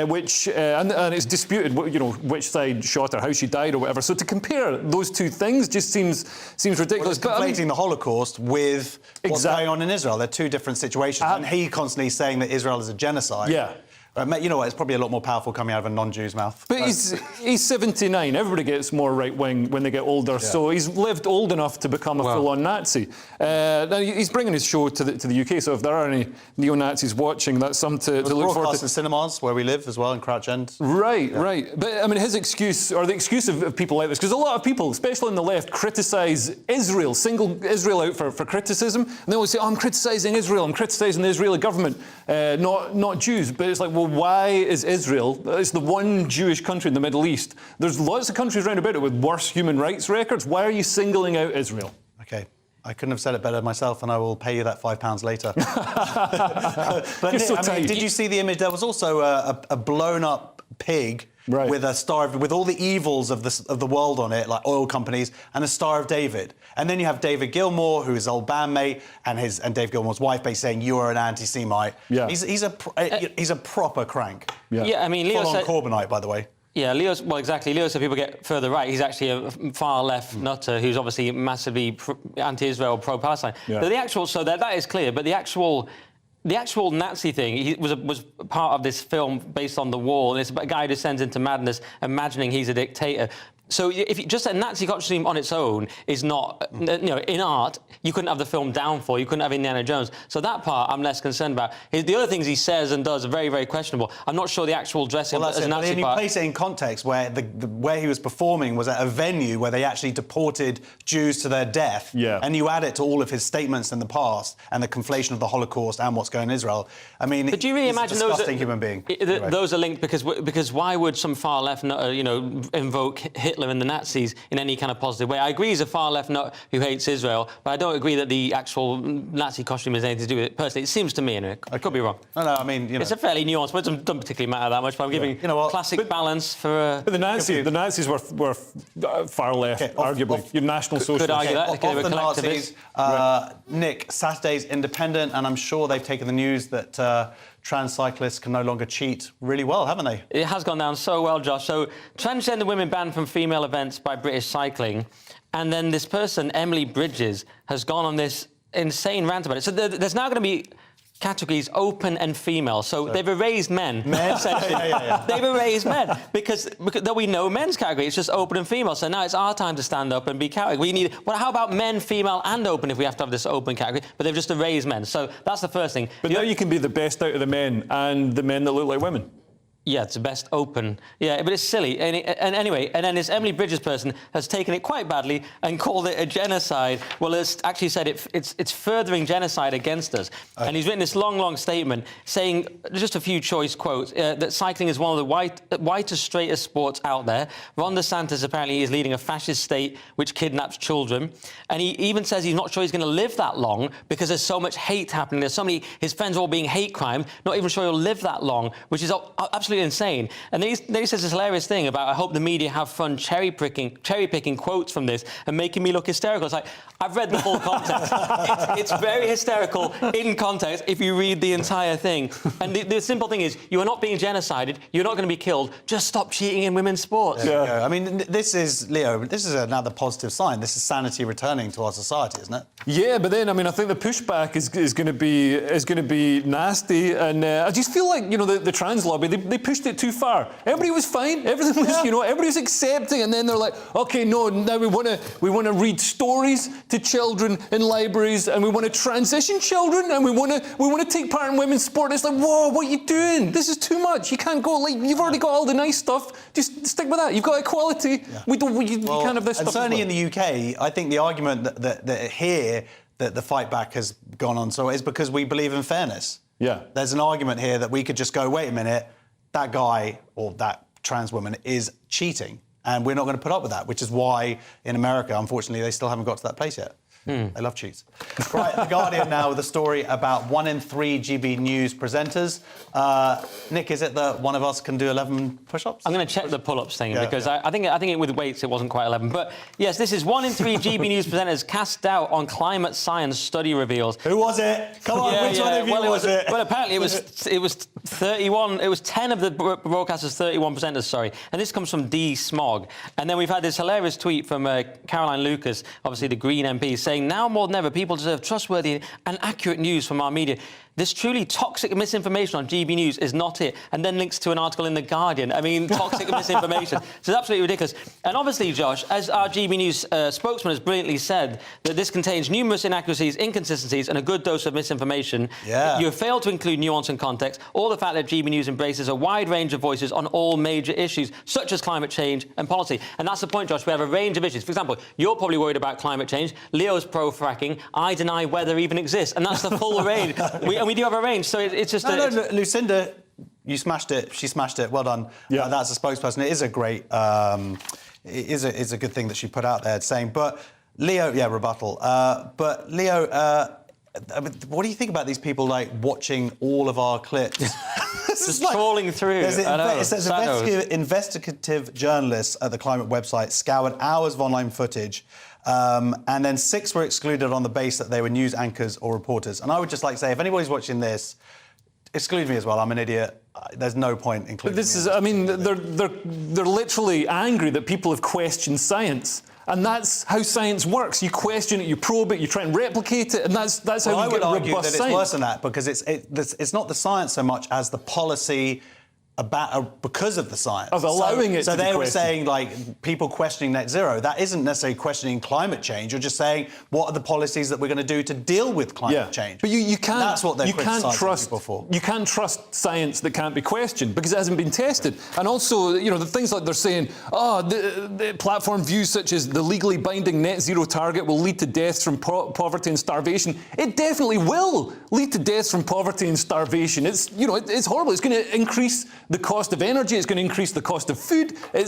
which and it's disputed, you know, which side shot her, how she died, or whatever. So to compare those two things just seems ridiculous. Well, it's conflating the Holocaust with what's going on in Israel. They're two different situations, and he constantly saying that Israel is a genocide. Yeah. You know what, it's probably a lot more powerful coming out of a non-Jew's mouth. But he's 79. Everybody gets more right-wing when they get older, so he's lived old enough to become a full-on Nazi. Now, he's bringing his show to the UK, so if there are any neo-Nazis watching, that's something to look forward to. In cinemas, where we live as well, in Crouch End. Right. But, I mean, his excuse, or the excuse of people like this, because a lot of people, especially on the left, criticise Israel, single Israel out for criticism, and they always say, oh, I'm criticising Israel, I'm criticising the Israeli government, not Jews. But it's like, well, why is Israel, it's the one Jewish country in the Middle East, there's lots of countries around about it with worse human rights records. Why are you singling out Israel? Okay. I couldn't have said it better myself, and I will pay you that £5 later. But You're so I mean, tight. did you see the image? There was also a blown-up pig with with all the evils of the world on it, like oil companies, and a Star of David. And then you have David Gilmour, who is his old bandmate, and Dave Gilmour's wife, basically saying you are an anti-Semite. Yeah. He's a proper crank. Yeah, I mean, Leo full-on said... Corbynite, by the way. Yeah, exactly. Leo said people get further right. He's actually a far-left nutter who's obviously massively anti-Israel, pro-Palestine. Yeah. But the actual... So that is clear, but the actual Nazi thing was part of this film based on the wall, and it's about a guy who descends into madness, imagining he's a dictator. So if just a Nazi costume on its own is not, in art, you couldn't have the film Downfall, you couldn't have Indiana Jones. So that part I'm less concerned about. The other things he says and does are very, very questionable. I'm not sure the actual dressing as a Nazi part. You part... place it in context where where he was performing was at a venue where they actually deported Jews to their death. Yeah. And you add it to all of his statements in the past and the conflation of the Holocaust and what's going on in Israel. I mean, but do you really imagine a disgusting human being. Anyway. Those are linked because why would some far left invoke Hitler and the Nazis in any kind of positive way? I agree he's a far-left nut who hates Israel, but I don't agree that the actual Nazi costume has anything to do with it. Personally, it seems to me, anyway. I could be wrong. No, I mean, it's a fairly nuanced, but it doesn't particularly matter that much, but I'm giving classic balance for... But the Nazis were far-left, arguably. Your National Socialists. Could argue that. They were collectivists. Nick, Saturday's independent, and I'm sure they've taken the news that... trans cyclists can no longer cheat really well, haven't they? It has gone down so well, Josh. So, transgender women banned from female events by British Cycling. And then this person, Emily Bridges, has gone on this insane rant about it. So there's now going to be categories open and female. So they've erased men. They've erased men because there'll be no men's category. It's just open and female. So now it's our time to stand up and be category. Well, how about men, female, and open if we have to have this open category? But they've just erased men. So that's the first thing. But now you can be the best out of the men and the men that look like women. Yeah, it's the best open. Yeah, but it's silly. And anyway, and then this Emily Bridges person has taken it quite badly and called it a genocide. Well, it's actually said it's furthering genocide against us. And he's written this long, long statement saying, just a few choice quotes, that cycling is one of the whitest, straightest sports out there. Ron DeSantis apparently is leading a fascist state which kidnaps children. And he even says he's not sure he's going to live that long because there's so much hate happening. There's so many, his friends are all being hate crime, not even sure he'll live that long, which is absolutely insane. And then he says this hilarious thing about, I hope the media have fun cherry picking quotes from this and making me look hysterical. It's like, I've read the full context. It's very hysterical in context if you read the entire thing. And the simple thing is, you are not being genocided, you're not going to be killed, just stop cheating in women's sports. Yeah. I mean, this is another positive sign. This is sanity returning to our society, isn't it? Yeah, but then, I mean, I think the pushback is going to be nasty. And I just feel like, the trans lobby, they pushed it too far. Everybody was fine. Everything was, everybody was accepting, and then they're like, okay, no, now we want to read stories to children in libraries, and we want to transition children, and we want to take part in women's sport. It's like, whoa, what are you doing? This is too much. You can't go. Like, you've already got all the nice stuff. Just stick with that. You've got equality. Yeah. You can't have this and stuff. Certainly in the UK, I think the argument that here that the fight back has gone on so is because we believe in fairness. Yeah. There's an argument here that we could just go, wait a minute, that guy or that trans woman is cheating, and we're not going to put up with that, which is why in America, unfortunately, they still haven't got to that place yet. They love cheats. Right, The Guardian now with a story about 1 in 3 GB News presenters. Nick, is it that one of us can do 11 push-ups? I'm going to check the pull-ups thing because I think with weights it wasn't quite 11. But yes, this is 1 in 3 GB News presenters cast doubt on climate science study reveals. Who was it? Come on, which one of you was it? Well, apparently it was 31. It was 10 of the broadcasters, 31 presenters. Sorry, and this comes from D. Smog. And then we've had this hilarious tweet from Caroline Lucas, obviously the Green MP, saying, now more than ever, people deserve trustworthy and accurate news from our media. This truly toxic misinformation on GB News is not it. And then links to an article in The Guardian. I mean, toxic misinformation. So it's absolutely ridiculous. And obviously, Josh, as our GB News spokesman has brilliantly said, that this contains numerous inaccuracies, inconsistencies, and a good dose of misinformation. Yeah. You have failed to include nuance and context, or the fact that GB News embraces a wide range of voices on all major issues, such as climate change and policy. And that's the point, Josh. We have a range of issues. For example, you're probably worried about climate change. Leo's pro-fracking. I deny weather even exists. And that's the full range. And we do have a range, so it's just... No, Lucinda, you smashed it. She smashed it. Well done. Yeah. That's a spokesperson. It is a great... it is a good thing that she put out there saying... But Leo, yeah, rebuttal. But Leo, what do you think about these people like watching all of our clips? Just trawling through. It says investigative journalists at the climate website scoured hours of online footage, and then 6 were excluded on the basis that they were news anchors or reporters. And I would just like to say, if anybody's watching this, exclude me as well. I'm an idiot. There's no point including But this is, I mean, they're literally angry that people have questioned science. And that's how science works. You question it, you probe it, you try and replicate it, and that's how you get robust science. I would argue that it's worse than that, because it's not the science so much as the policy because of the science. Of allowing it to So be they were questioned. saying, like, people questioning net zero. That isn't necessarily questioning climate change. You're just saying, what are the policies that we're going to do to deal with climate change? But you can't. That's what they're criticising people for. You can't trust science that can't be questioned because it hasn't been tested. And also, you know, the things like they're saying, the platform views such as the legally binding net zero target will lead to deaths from poverty and starvation. It definitely will lead to deaths from poverty and starvation. It's, you know, it's horrible. It's going to increase the cost of energy. It's going to increase the cost of food. I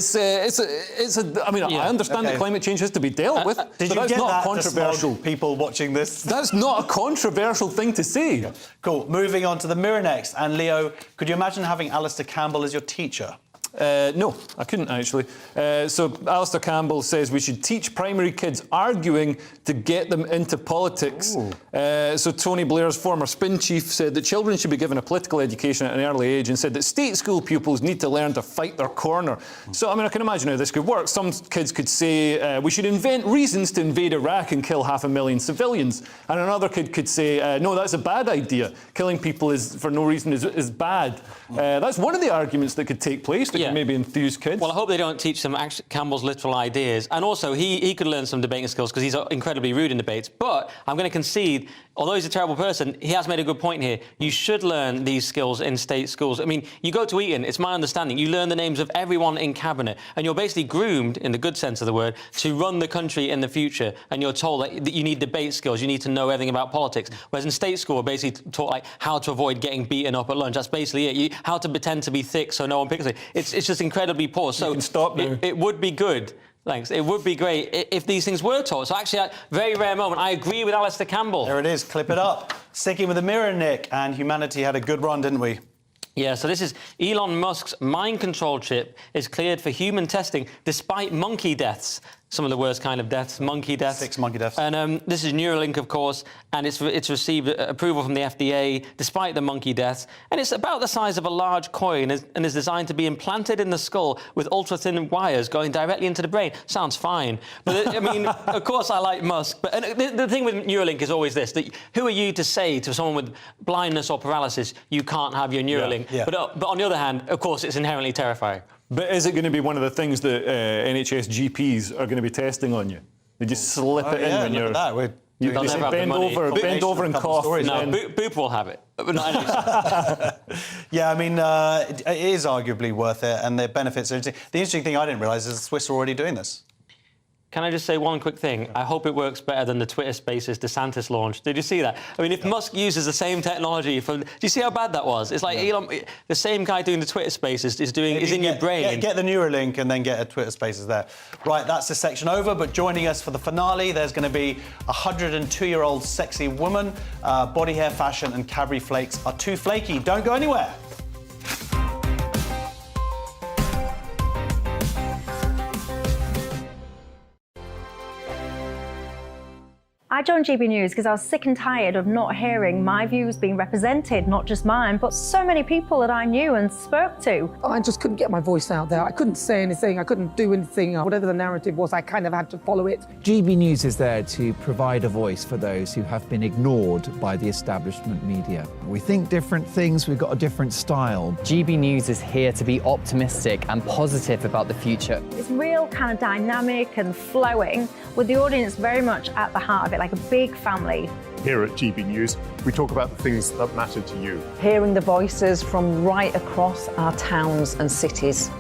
mean, I understand that climate change has to be dealt with, but that's not controversial. People watching this. That's not a controversial thing to say. Cool. Moving on to the Mirror next. And Leo, could you imagine having Alistair Campbell as your teacher? No, I couldn't actually. So Alistair Campbell says we should teach primary kids arguing to get them into politics. So Tony Blair's former spin chief said that children should be given a political education at an early age, and said that state school pupils need to learn to fight their corner. So, I mean, I can imagine how this could work. Some kids could say we should invent reasons to invade Iraq and kill 500,000 civilians. And another kid could say, no, that's a bad idea. Killing people for no reason is bad. That's one of the arguments that could take place. Maybe enthuse kids. Well, I hope they don't teach them Campbell's literal ideas. And also, he could learn some debating skills because he's incredibly rude in debates. But I'm going to concede, although he's a terrible person, he has made a good point here. You should learn these skills in state schools. I mean, you go to Eton, it's my understanding, you learn the names of everyone in cabinet, and you're basically groomed, in the good sense of the word, to run the country in the future. And you're told that you need debate skills, you need to know everything about politics. Whereas in state school, we're basically taught like how to avoid getting beaten up at lunch. That's basically it. How to pretend to be thick so no one picks it. It's just incredibly poor. So it would be good. Thanks. It would be great if these things were taught. So actually, a very rare moment. I agree with Alistair Campbell. There it is. Clip it up. Sticking with the Mirror, Nick, and humanity had a good run, didn't we? Yeah, so this is Elon Musk's mind control chip is cleared for human testing despite monkey deaths. Some of the worst kind of deaths, monkey deaths. 6 monkey deaths. And this is Neuralink, of course, and it's received approval from the FDA despite the monkey deaths. And it's about the size of a large coin and is designed to be implanted in the skull with ultra-thin wires going directly into the brain. Sounds fine. But, I mean, of course I like Musk. But the thing with Neuralink is always this, that who are you to say to someone with blindness or paralysis, you can't have your Neuralink? Yeah. But on the other hand, of course, it's inherently terrifying. But is it going to be one of the things that NHS GPs are going to be testing on you? They just slip it in when you're... You say bend over and cough. No, Boop will have it. But not Yeah, I mean, it is arguably worth it, and the benefits are interesting. The interesting thing I didn't realise is the Swiss are already doing this. Can I just say one quick thing? I hope it works better than the Twitter Spaces DeSantis launch. Did you see that? I mean, if Musk uses the same technology do you see how bad that was? It's like Elon, the same guy doing the Twitter Spaces is in your brain. Get the Neuralink and then get a Twitter Spaces there. Right, that's this section over, but joining us for the finale, there's going to be a 102-year-old sexy woman. Body hair fashion and Cadbury Flakes are too flaky. Don't go anywhere. I joined GB News because I was sick and tired of not hearing my views being represented, not just mine, but so many people that I knew and spoke to. I just couldn't get my voice out there. I couldn't say anything. I couldn't do anything. Whatever the narrative was, I kind of had to follow it. GB News is there to provide a voice for those who have been ignored by the establishment media. We think different things, we've got a different style. GB News is here to be optimistic and positive about the future. It's real kind of dynamic and flowing, with the audience very much at the heart of it, like a big family. Here at GB News, we talk about the things that matter to you. Hearing the voices from right across our towns and cities,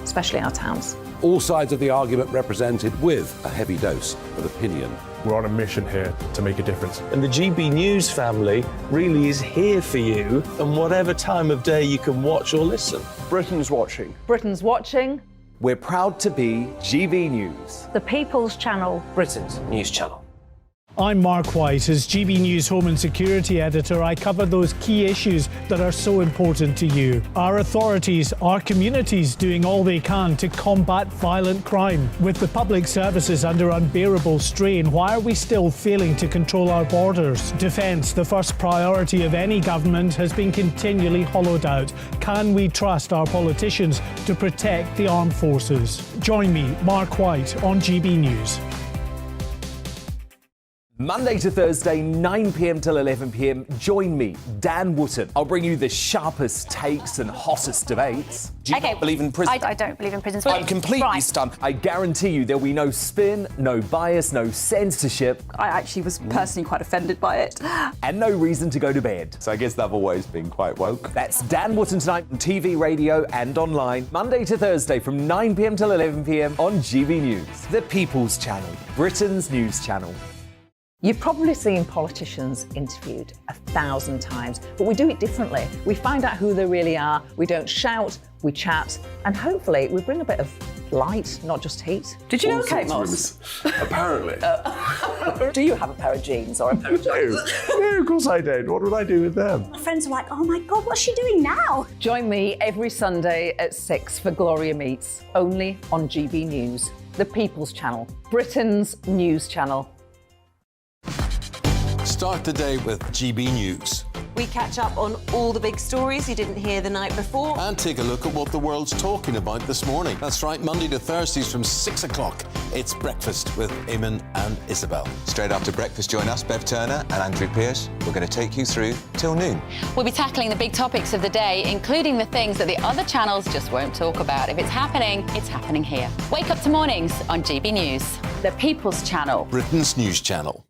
especially our towns. All sides of the argument represented with a heavy dose of opinion. We're on a mission here to make a difference. And the GB News family really is here for you, and whatever time of day you can watch or listen. Britain's watching. Britain's watching. We're proud to be GB News, The People's Channel. Britain's news channel. I'm Mark White. As GB News Home and Security Editor, I cover those key issues that are so important to you. Our authorities, our communities doing all they can to combat violent crime. With the public services under unbearable strain, why are we still failing to control our borders? Defence, the first priority of any government, has been continually hollowed out. Can we trust our politicians to protect the armed forces? Join me, Mark White, on GB News. Monday to Thursday, 9 p.m. till 11 p.m. Join me, Dan Wootton. I'll bring you the sharpest takes and hottest debates. Do you not believe in prisons? I don't believe in prisons. I'm completely stunned. I guarantee you there'll be no spin, no bias, no censorship. I actually was personally quite offended by it. And no reason to go to bed. So I guess they've always been quite woke. That's Dan Wootton tonight on TV, radio and online. Monday to Thursday from 9 p.m. till 11 p.m. on GB News. The People's Channel, Britain's news channel. You've probably seen politicians interviewed 1,000 times, but we do it differently. We find out who they really are, we don't shout, we chat, and hopefully we bring a bit of light, not just heat. Did you know Kate Moss? Apparently. Do you have a pair of jeans or a pair of jeans? No, of course I don't. What would I do with them? My friends are like, oh my God, what's she doing now? Join me every Sunday at 6 for Gloria Meets, only on GB News, the People's Channel, Britain's news channel. Start the day with GB News. We catch up on all the big stories you didn't hear the night before. And take a look at what the world's talking about this morning. That's right, Monday to Thursdays from 6 o'clock. It's Breakfast with Eamon and Isabel. Straight after breakfast, join us, Bev Turner and Andrew Pearce. We're going to take you through till noon. We'll be tackling the big topics of the day, including the things that the other channels just won't talk about. If it's happening here. Wake up to mornings on GB News, the People's Channel. Britain's news channel.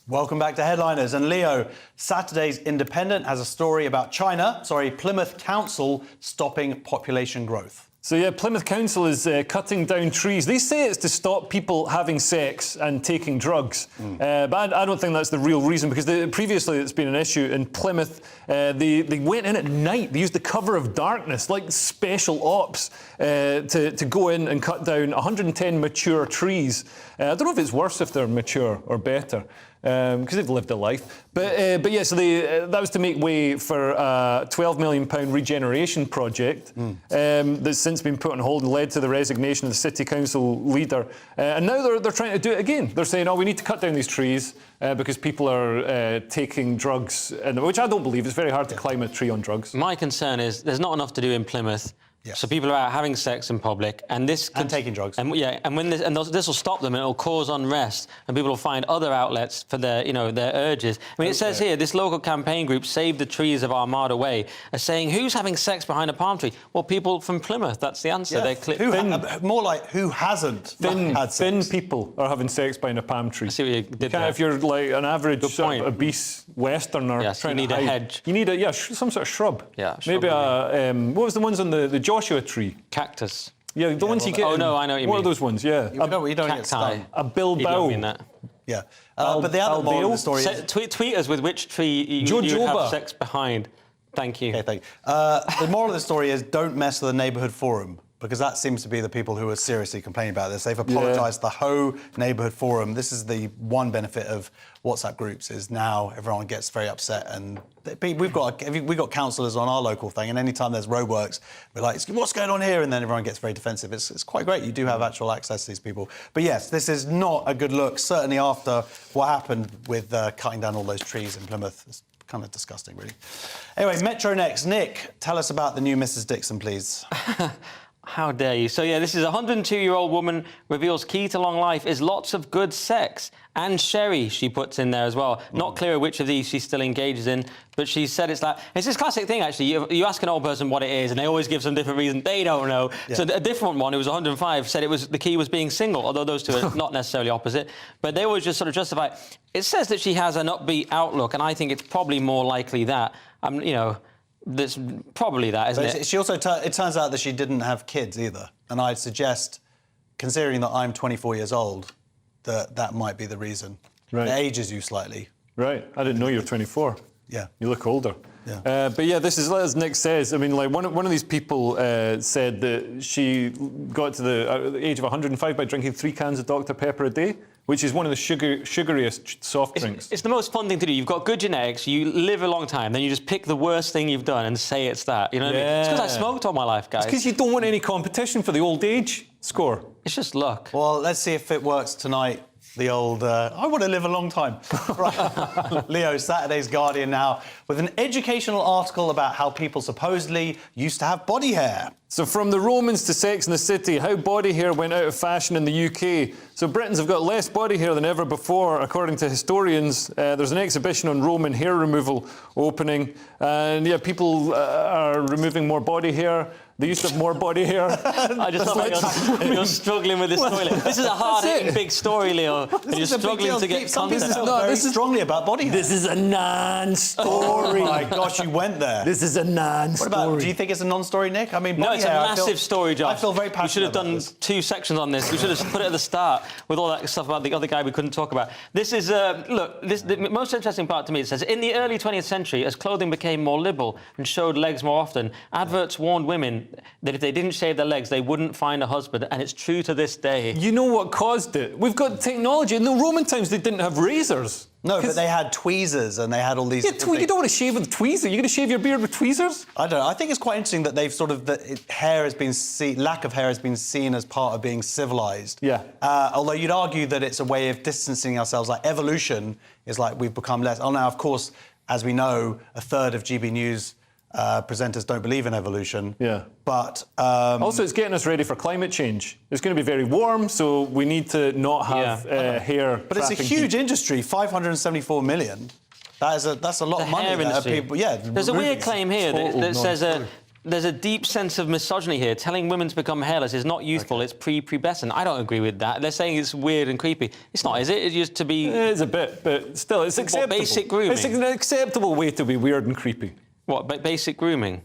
Welcome back to Headliners. And Leo, Saturday's Independent has a story about Plymouth Council stopping population growth. So yeah, Plymouth Council is cutting down trees. They say it's to stop people having sex and taking drugs. But I don't think that's the real reason, because previously it's been an issue in Plymouth. They went in at night. They used the cover of darkness, like special ops, to go in and cut down 110 mature trees. I don't know if it's worse if they're mature or better, because they've lived a life. But yeah, so that was to make way for a £12 million regeneration project that's since been put on hold and led to the resignation of the city council leader. And now they're trying to do it again. They're saying, oh, we need to cut down these trees because people are taking drugs, which I don't believe. It's very hard to climb a tree on drugs. My concern is there's not enough to do in Plymouth. Yes. So people are out having sex in public, and taking drugs. And this will stop them, and it'll cause unrest, and people will find other outlets for their urges. I mean, it says here this local campaign group, Save the Trees of Armada Way, are saying who's having sex behind a palm tree? Well, people from Plymouth. That's the answer. Yeah. More like who hasn't had sex? Thin people are having sex behind a palm tree. I see what you did there. If you're like an average sort of obese Westerner, you need a hedge. You need some sort of shrub. Yeah, maybe what was the ones on the Joshua tree? Cactus. Yeah, the ones you get. Oh no, I know what you mean. What are those ones? Yeah, you don't get stung. A Bilbao. You don't mean that. Yeah, but the other moral of the story is tweet us with which tree you have sex behind. Thank you. Okay, thank you. The moral of the story is don't mess with the neighbourhood forum, because that seems to be the people who are seriously complaining about this. They've apologised to the Ho neighbourhood forum. This is the one benefit of WhatsApp groups, is now everyone gets very upset, and we've got councillors on our local thing, and anytime there's roadworks, we're like, what's going on here? And then everyone gets very defensive. It's quite great. You do have actual access to these people. But yes, this is not a good look, certainly after what happened with cutting down all those trees in Plymouth. It's kind of disgusting, really. Anyway, Metro next. Nick, tell us about the new Mrs Dixon, please. How dare you? So, yeah, this is a 102-year-old woman reveals key to long life is lots of good sex. And sherry, she puts in there as well. Not clear which of these she still engages in, but she said it's this classic thing, actually. You ask an old person what it is, and they always give some different reason. They don't know. Yeah. So a different one, who was 105, said the key was being single, although those two are not necessarily opposite. But they always just sort of justify. It says that she has an upbeat outlook, and I think it's probably more likely that. That's probably that, isn't it? She also, it turns out that she didn't have kids either. And I'd suggest, considering that I'm 24 years old, that might be the reason. Right. It ages you slightly. Right. I didn't know you were 24. Yeah. You look older. Yeah. But yeah, this is, as Nick says, I mean, like one of these people said that she got to the age of 105 by drinking 3 cans of Dr. Pepper a day, which is one of the sugariest soft drinks. It's the most fun thing to do. You've got good genetics, you live a long time, then you just pick the worst thing you've done and say it's that. You know what I mean? It's because I smoked all my life, guys. It's because you don't want any competition for the old age score. It's just luck. Well, let's see if it works tonight. The old, I want to live a long time. Right. Leo, Saturday's Guardian now, with an educational article about how people supposedly used to have body hair. So from the Romans to Sex and the City, how body hair went out of fashion in the UK. So Britons have got less body hair than ever before, according to historians. There's an exhibition on Roman hair removal opening. And yeah, people are removing more body hair. They used to have more body hair. I just thought you're struggling with this toilet. This is a hard-hitting big story, Leo. And you're struggling to get context. This is strongly about body hair. This is a non-story. Oh my gosh, you went there. This is a non-story. What about, do you think it's a non-story, Nick? I mean, no, it's a massive story, Josh. I feel very passionate. We should have done 2 sections on this. We should have put it at the start with all that stuff about the other guy we couldn't talk about. This is, look, the most interesting part to me, it says, in the early 20th century, as clothing became more liberal and showed legs more often, adverts warned women that if they didn't shave their legs, they wouldn't find a husband, and it's true to this day. You know what caused it? We've got technology. In the Roman times, they didn't have razors. No, but they had tweezers and they had all these... Yeah, you don't want to shave with a tweezer. You're going to shave your beard with tweezers? I don't know. I think it's quite interesting that they've sort of... hair has been lack of hair has been seen as part of being civilised. Yeah. Although you'd argue that it's a way of distancing ourselves. Like, evolution is like we've become less... Oh, now, of course, as we know, a third of GB News presenters don't believe in evolution. Yeah. But... also, it's getting us ready for climate change. It's going to be very warm, so we need to not have hair. But it's a huge industry, 574 million. That's a lot of money. People, There's a weird claim here that says there's a deep sense of misogyny here. Telling women to become hairless is not youthful, it's prepubescent. I don't agree with that. They're saying it's weird and creepy. It's not, is it? It's just to be... It's a bit, but still, it's acceptable. Basic grooming. It's an acceptable way to be weird and creepy. What, basic grooming?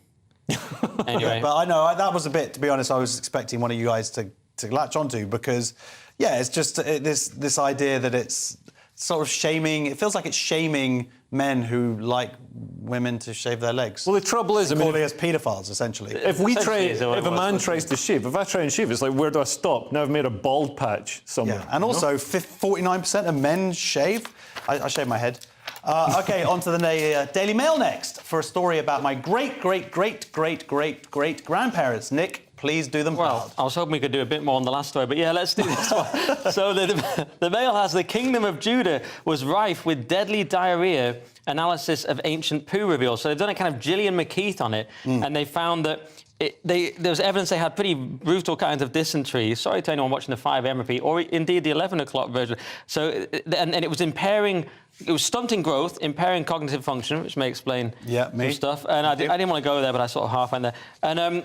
Anyway. But I know, that was a bit, to be honest, I was expecting one of you guys to latch onto because, yeah, it's just this idea that it's sort of shaming... It feels like it's shaming men who like women to shave their legs. Well, the trouble is... calling us paedophiles, essentially. If a man tries to shave, if I try and shave, it's like, where do I stop? Now I've made a bald patch somewhere. Yeah, and also 49% of men shave. I shave my head. OK, on to the Daily Mail next for a story about my great-great-great-great-great-great-grandparents. Nick, please do them proud. I was hoping we could do a bit more on the last story, but yeah, let's do this one. So the Mail has the Kingdom of Judah was rife with deadly diarrhea, analysis of ancient poo reveals. So they've done a kind of Gillian McKeith on it, and they found that there was evidence they had pretty brutal kinds of dysentery. Sorry to anyone watching the 5 a.m. repeat, or indeed the 11 o'clock version. So, and it was impairing... It was stunting growth, impairing cognitive function, which may explain some stuff. And I didn't want to go there, but I sort of half went there. And,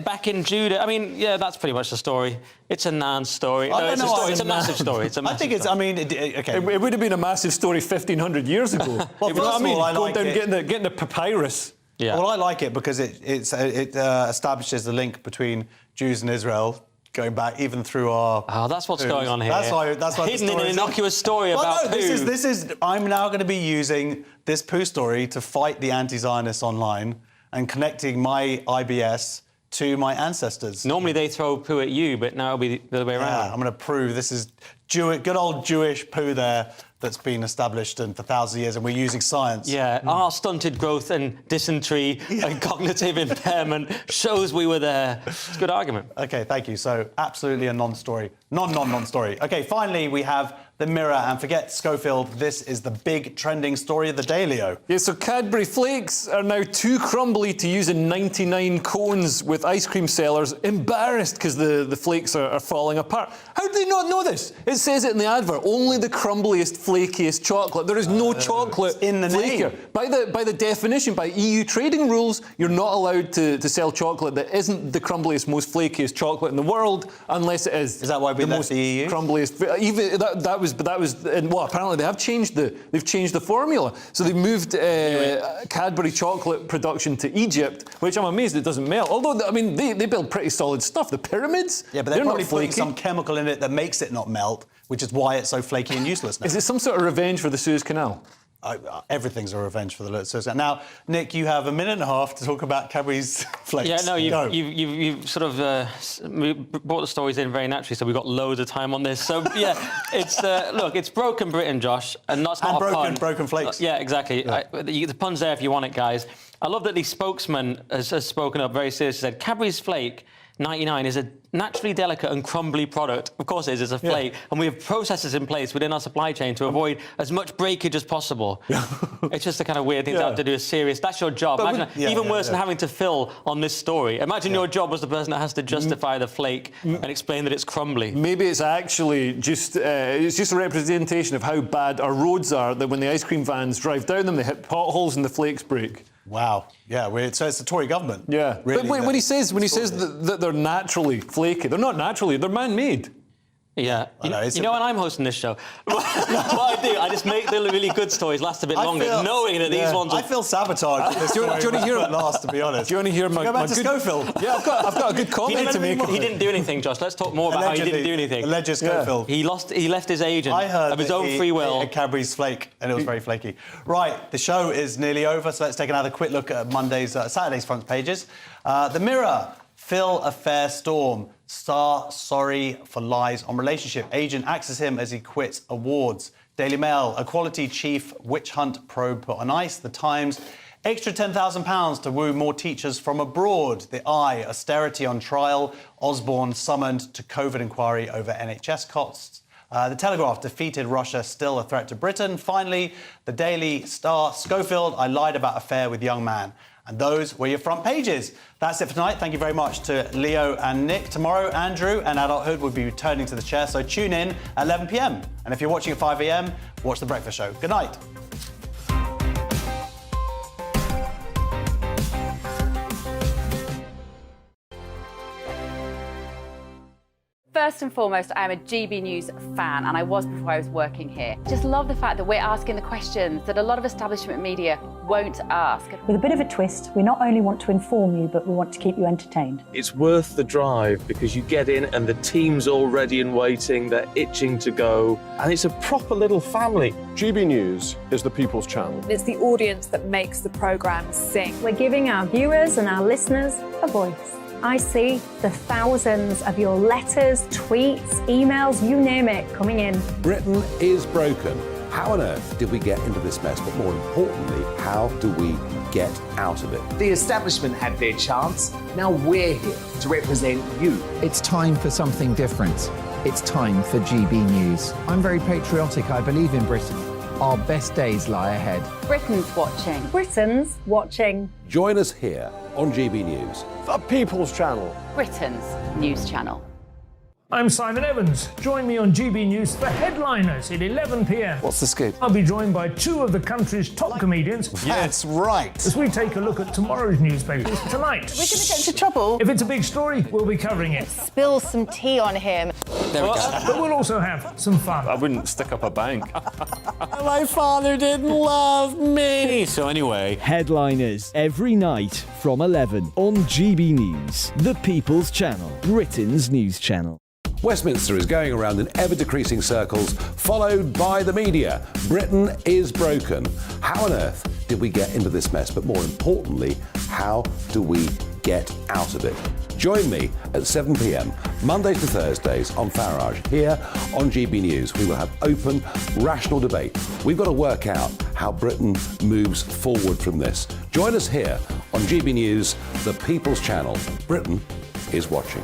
back in Judah, I mean, yeah, that's pretty much the story. It's a non-story. No, it's a story. It's a massive story. It's a massive story. It would have been a massive story 1,500 years ago. Well, first of all, I going like down getting the papyrus. Yeah. Well, I like it because it establishes the link between Jews and Israel, going back even through our... Oh, that's what's going on here. That's why hidden in an innocuous story about poo. This is... I'm now going to be using this poo story to fight the anti-Zionists online and connecting my IBS to my ancestors. Normally they throw poo at you, but now it'll be the other way around. Yeah, I'm going to prove this is good old Jewish poo there that's been established for thousands of years, and we're using science. Yeah, our stunted growth and dysentery and cognitive impairment shows we were there. It's a good argument. OK, thank you. So, absolutely a non-story. Non-story. OK, finally, we have the Mirror, and forget Schofield, this is the big trending story of the day, Leo. Yeah, so Cadbury Flakes are now too crumbly to use in 99 cones, with ice cream sellers embarrassed because the flakes are falling apart. How do they not know this? It says it in the advert, only the crumbliest, flakiest chocolate. There is no chocolate in the flakier. name. By the definition, by EU trading rules, you're not allowed to sell chocolate that isn't the crumbliest, most flakiest chocolate in the world, unless it is. Is that why we left the EU? Crumbliest. Even that was well, apparently they've changed the formula. So they moved Cadbury chocolate production to Egypt, which I'm amazed it doesn't melt. Although, I mean, they build pretty solid stuff. The pyramids, yeah, but they're probably putting some chemical in it that makes it not melt, which is why it's so flaky and useless now. Is it some sort of revenge for the Suez Canal? everything's a revenge for the Lutz. Now, Nick, you have a minute and a half to talk about Cadbury's Flakes. Yeah, no, you've sort of brought the stories in very naturally, so we've got loads of time on this. So, yeah, it's look, it's broken Britain, Josh, and that's not a pun. Broken Flakes. Yeah, exactly. Yeah. The pun's there if you want it, guys. I love that the spokesman has spoken up very seriously, said Cadbury's Flake 99 is a naturally delicate and crumbly product. Of course it is, it's a flake. And we have processes in place within our supply chain to avoid as much breakage as possible. It's just the kind of weird thing to have to do a serious... That's your job. Imagine even worse than having to fill on this story. Imagine your job was the person that has to justify the flake and explain that it's crumbly. Maybe it's actually just a representation of how bad our roads are, that when the ice cream vans drive down them, they hit potholes and the flakes break. Wow. Yeah, so it's the Tory government. Yeah. Really, but when he says that they're naturally flaky, they're not naturally, they're man-made. Yeah. You know when I'm hosting this show, what I do, I just make the really good stories last a bit longer, knowing that these ones... I feel sabotaged with this story last, to be honest. Do you want to hear my Go back to good... Schofield. Yeah, I've got a good comment to make. He didn't do anything, Josh. Let's talk more about how he didn't do anything. Alleged Schofield. He left his agent of his own free will. A Cadbury's Flake, and it was very flaky. Right, the show is nearly over, so let's take another quick look at Saturday's front pages. The Mirror, Phil a fair storm. Star sorry for lies on relationship. Agent axes him as he quits awards. Daily Mail, Equality chief witch hunt probe put on ice. The Times, extra £10,000 to woo more teachers from abroad. The Eye, austerity on trial. Osborne summoned to COVID inquiry over NHS costs. The Telegraph, defeated Russia, still a threat to Britain. Finally, the Daily Star, Schofield, I lied about affair with young man. And those were your front pages. That's it for tonight. Thank you very much to Leo and Nick. Tomorrow, Andrew and Adulthood will be returning to the chair, so tune in at 11 p.m. And if you're watching at 5 a.m, watch The Breakfast Show. Good night. First and foremost, I am a GB News fan, and I was before I was working here. Just love the fact that we're asking the questions that a lot of establishment media won't ask. With a bit of a twist, we not only want to inform you, but we want to keep you entertained. It's worth the drive because you get in and the team's all ready and waiting, they're itching to go, and it's a proper little family. GB News is the people's channel. It's the audience that makes the programme sing. We're giving our viewers and our listeners a voice. I see the thousands of your letters, tweets, emails, you name it, coming in. Britain is broken. How on earth did we get into this mess? But more importantly, how do we get out of it? The establishment had their chance. Now we're here to represent you. It's time for something different. It's time for GB News. I'm very patriotic. I believe in Britain. Our best days lie ahead. Britain's watching. Britain's watching. Join us here on GB News. The People's Channel. Britain's news channel. I'm Simon Evans. Join me on GB News for Headliners at 11 p.m. What's the scoop? I'll be joined by two of the country's top comedians. That's right. As we take a look at tomorrow's newspapers tonight. We're going to get into trouble. If it's a big story, we'll be covering it. Spill some tea on him. There we go. But we'll also have some fun. I wouldn't stick up a bank. My father didn't love me. So anyway, Headliners every night from 11 on GB News, the People's Channel, Britain's news channel. Westminster is going around in ever-decreasing circles, followed by the media. Britain is broken. How on earth did we get into this mess? But more importantly, how do we get out of it? Join me at 7 p.m, Mondays to Thursdays on Farage. Here on GB News, we will have open, rational debate. We've got to work out how Britain moves forward from this. Join us here on GB News, the People's Channel. Britain is watching.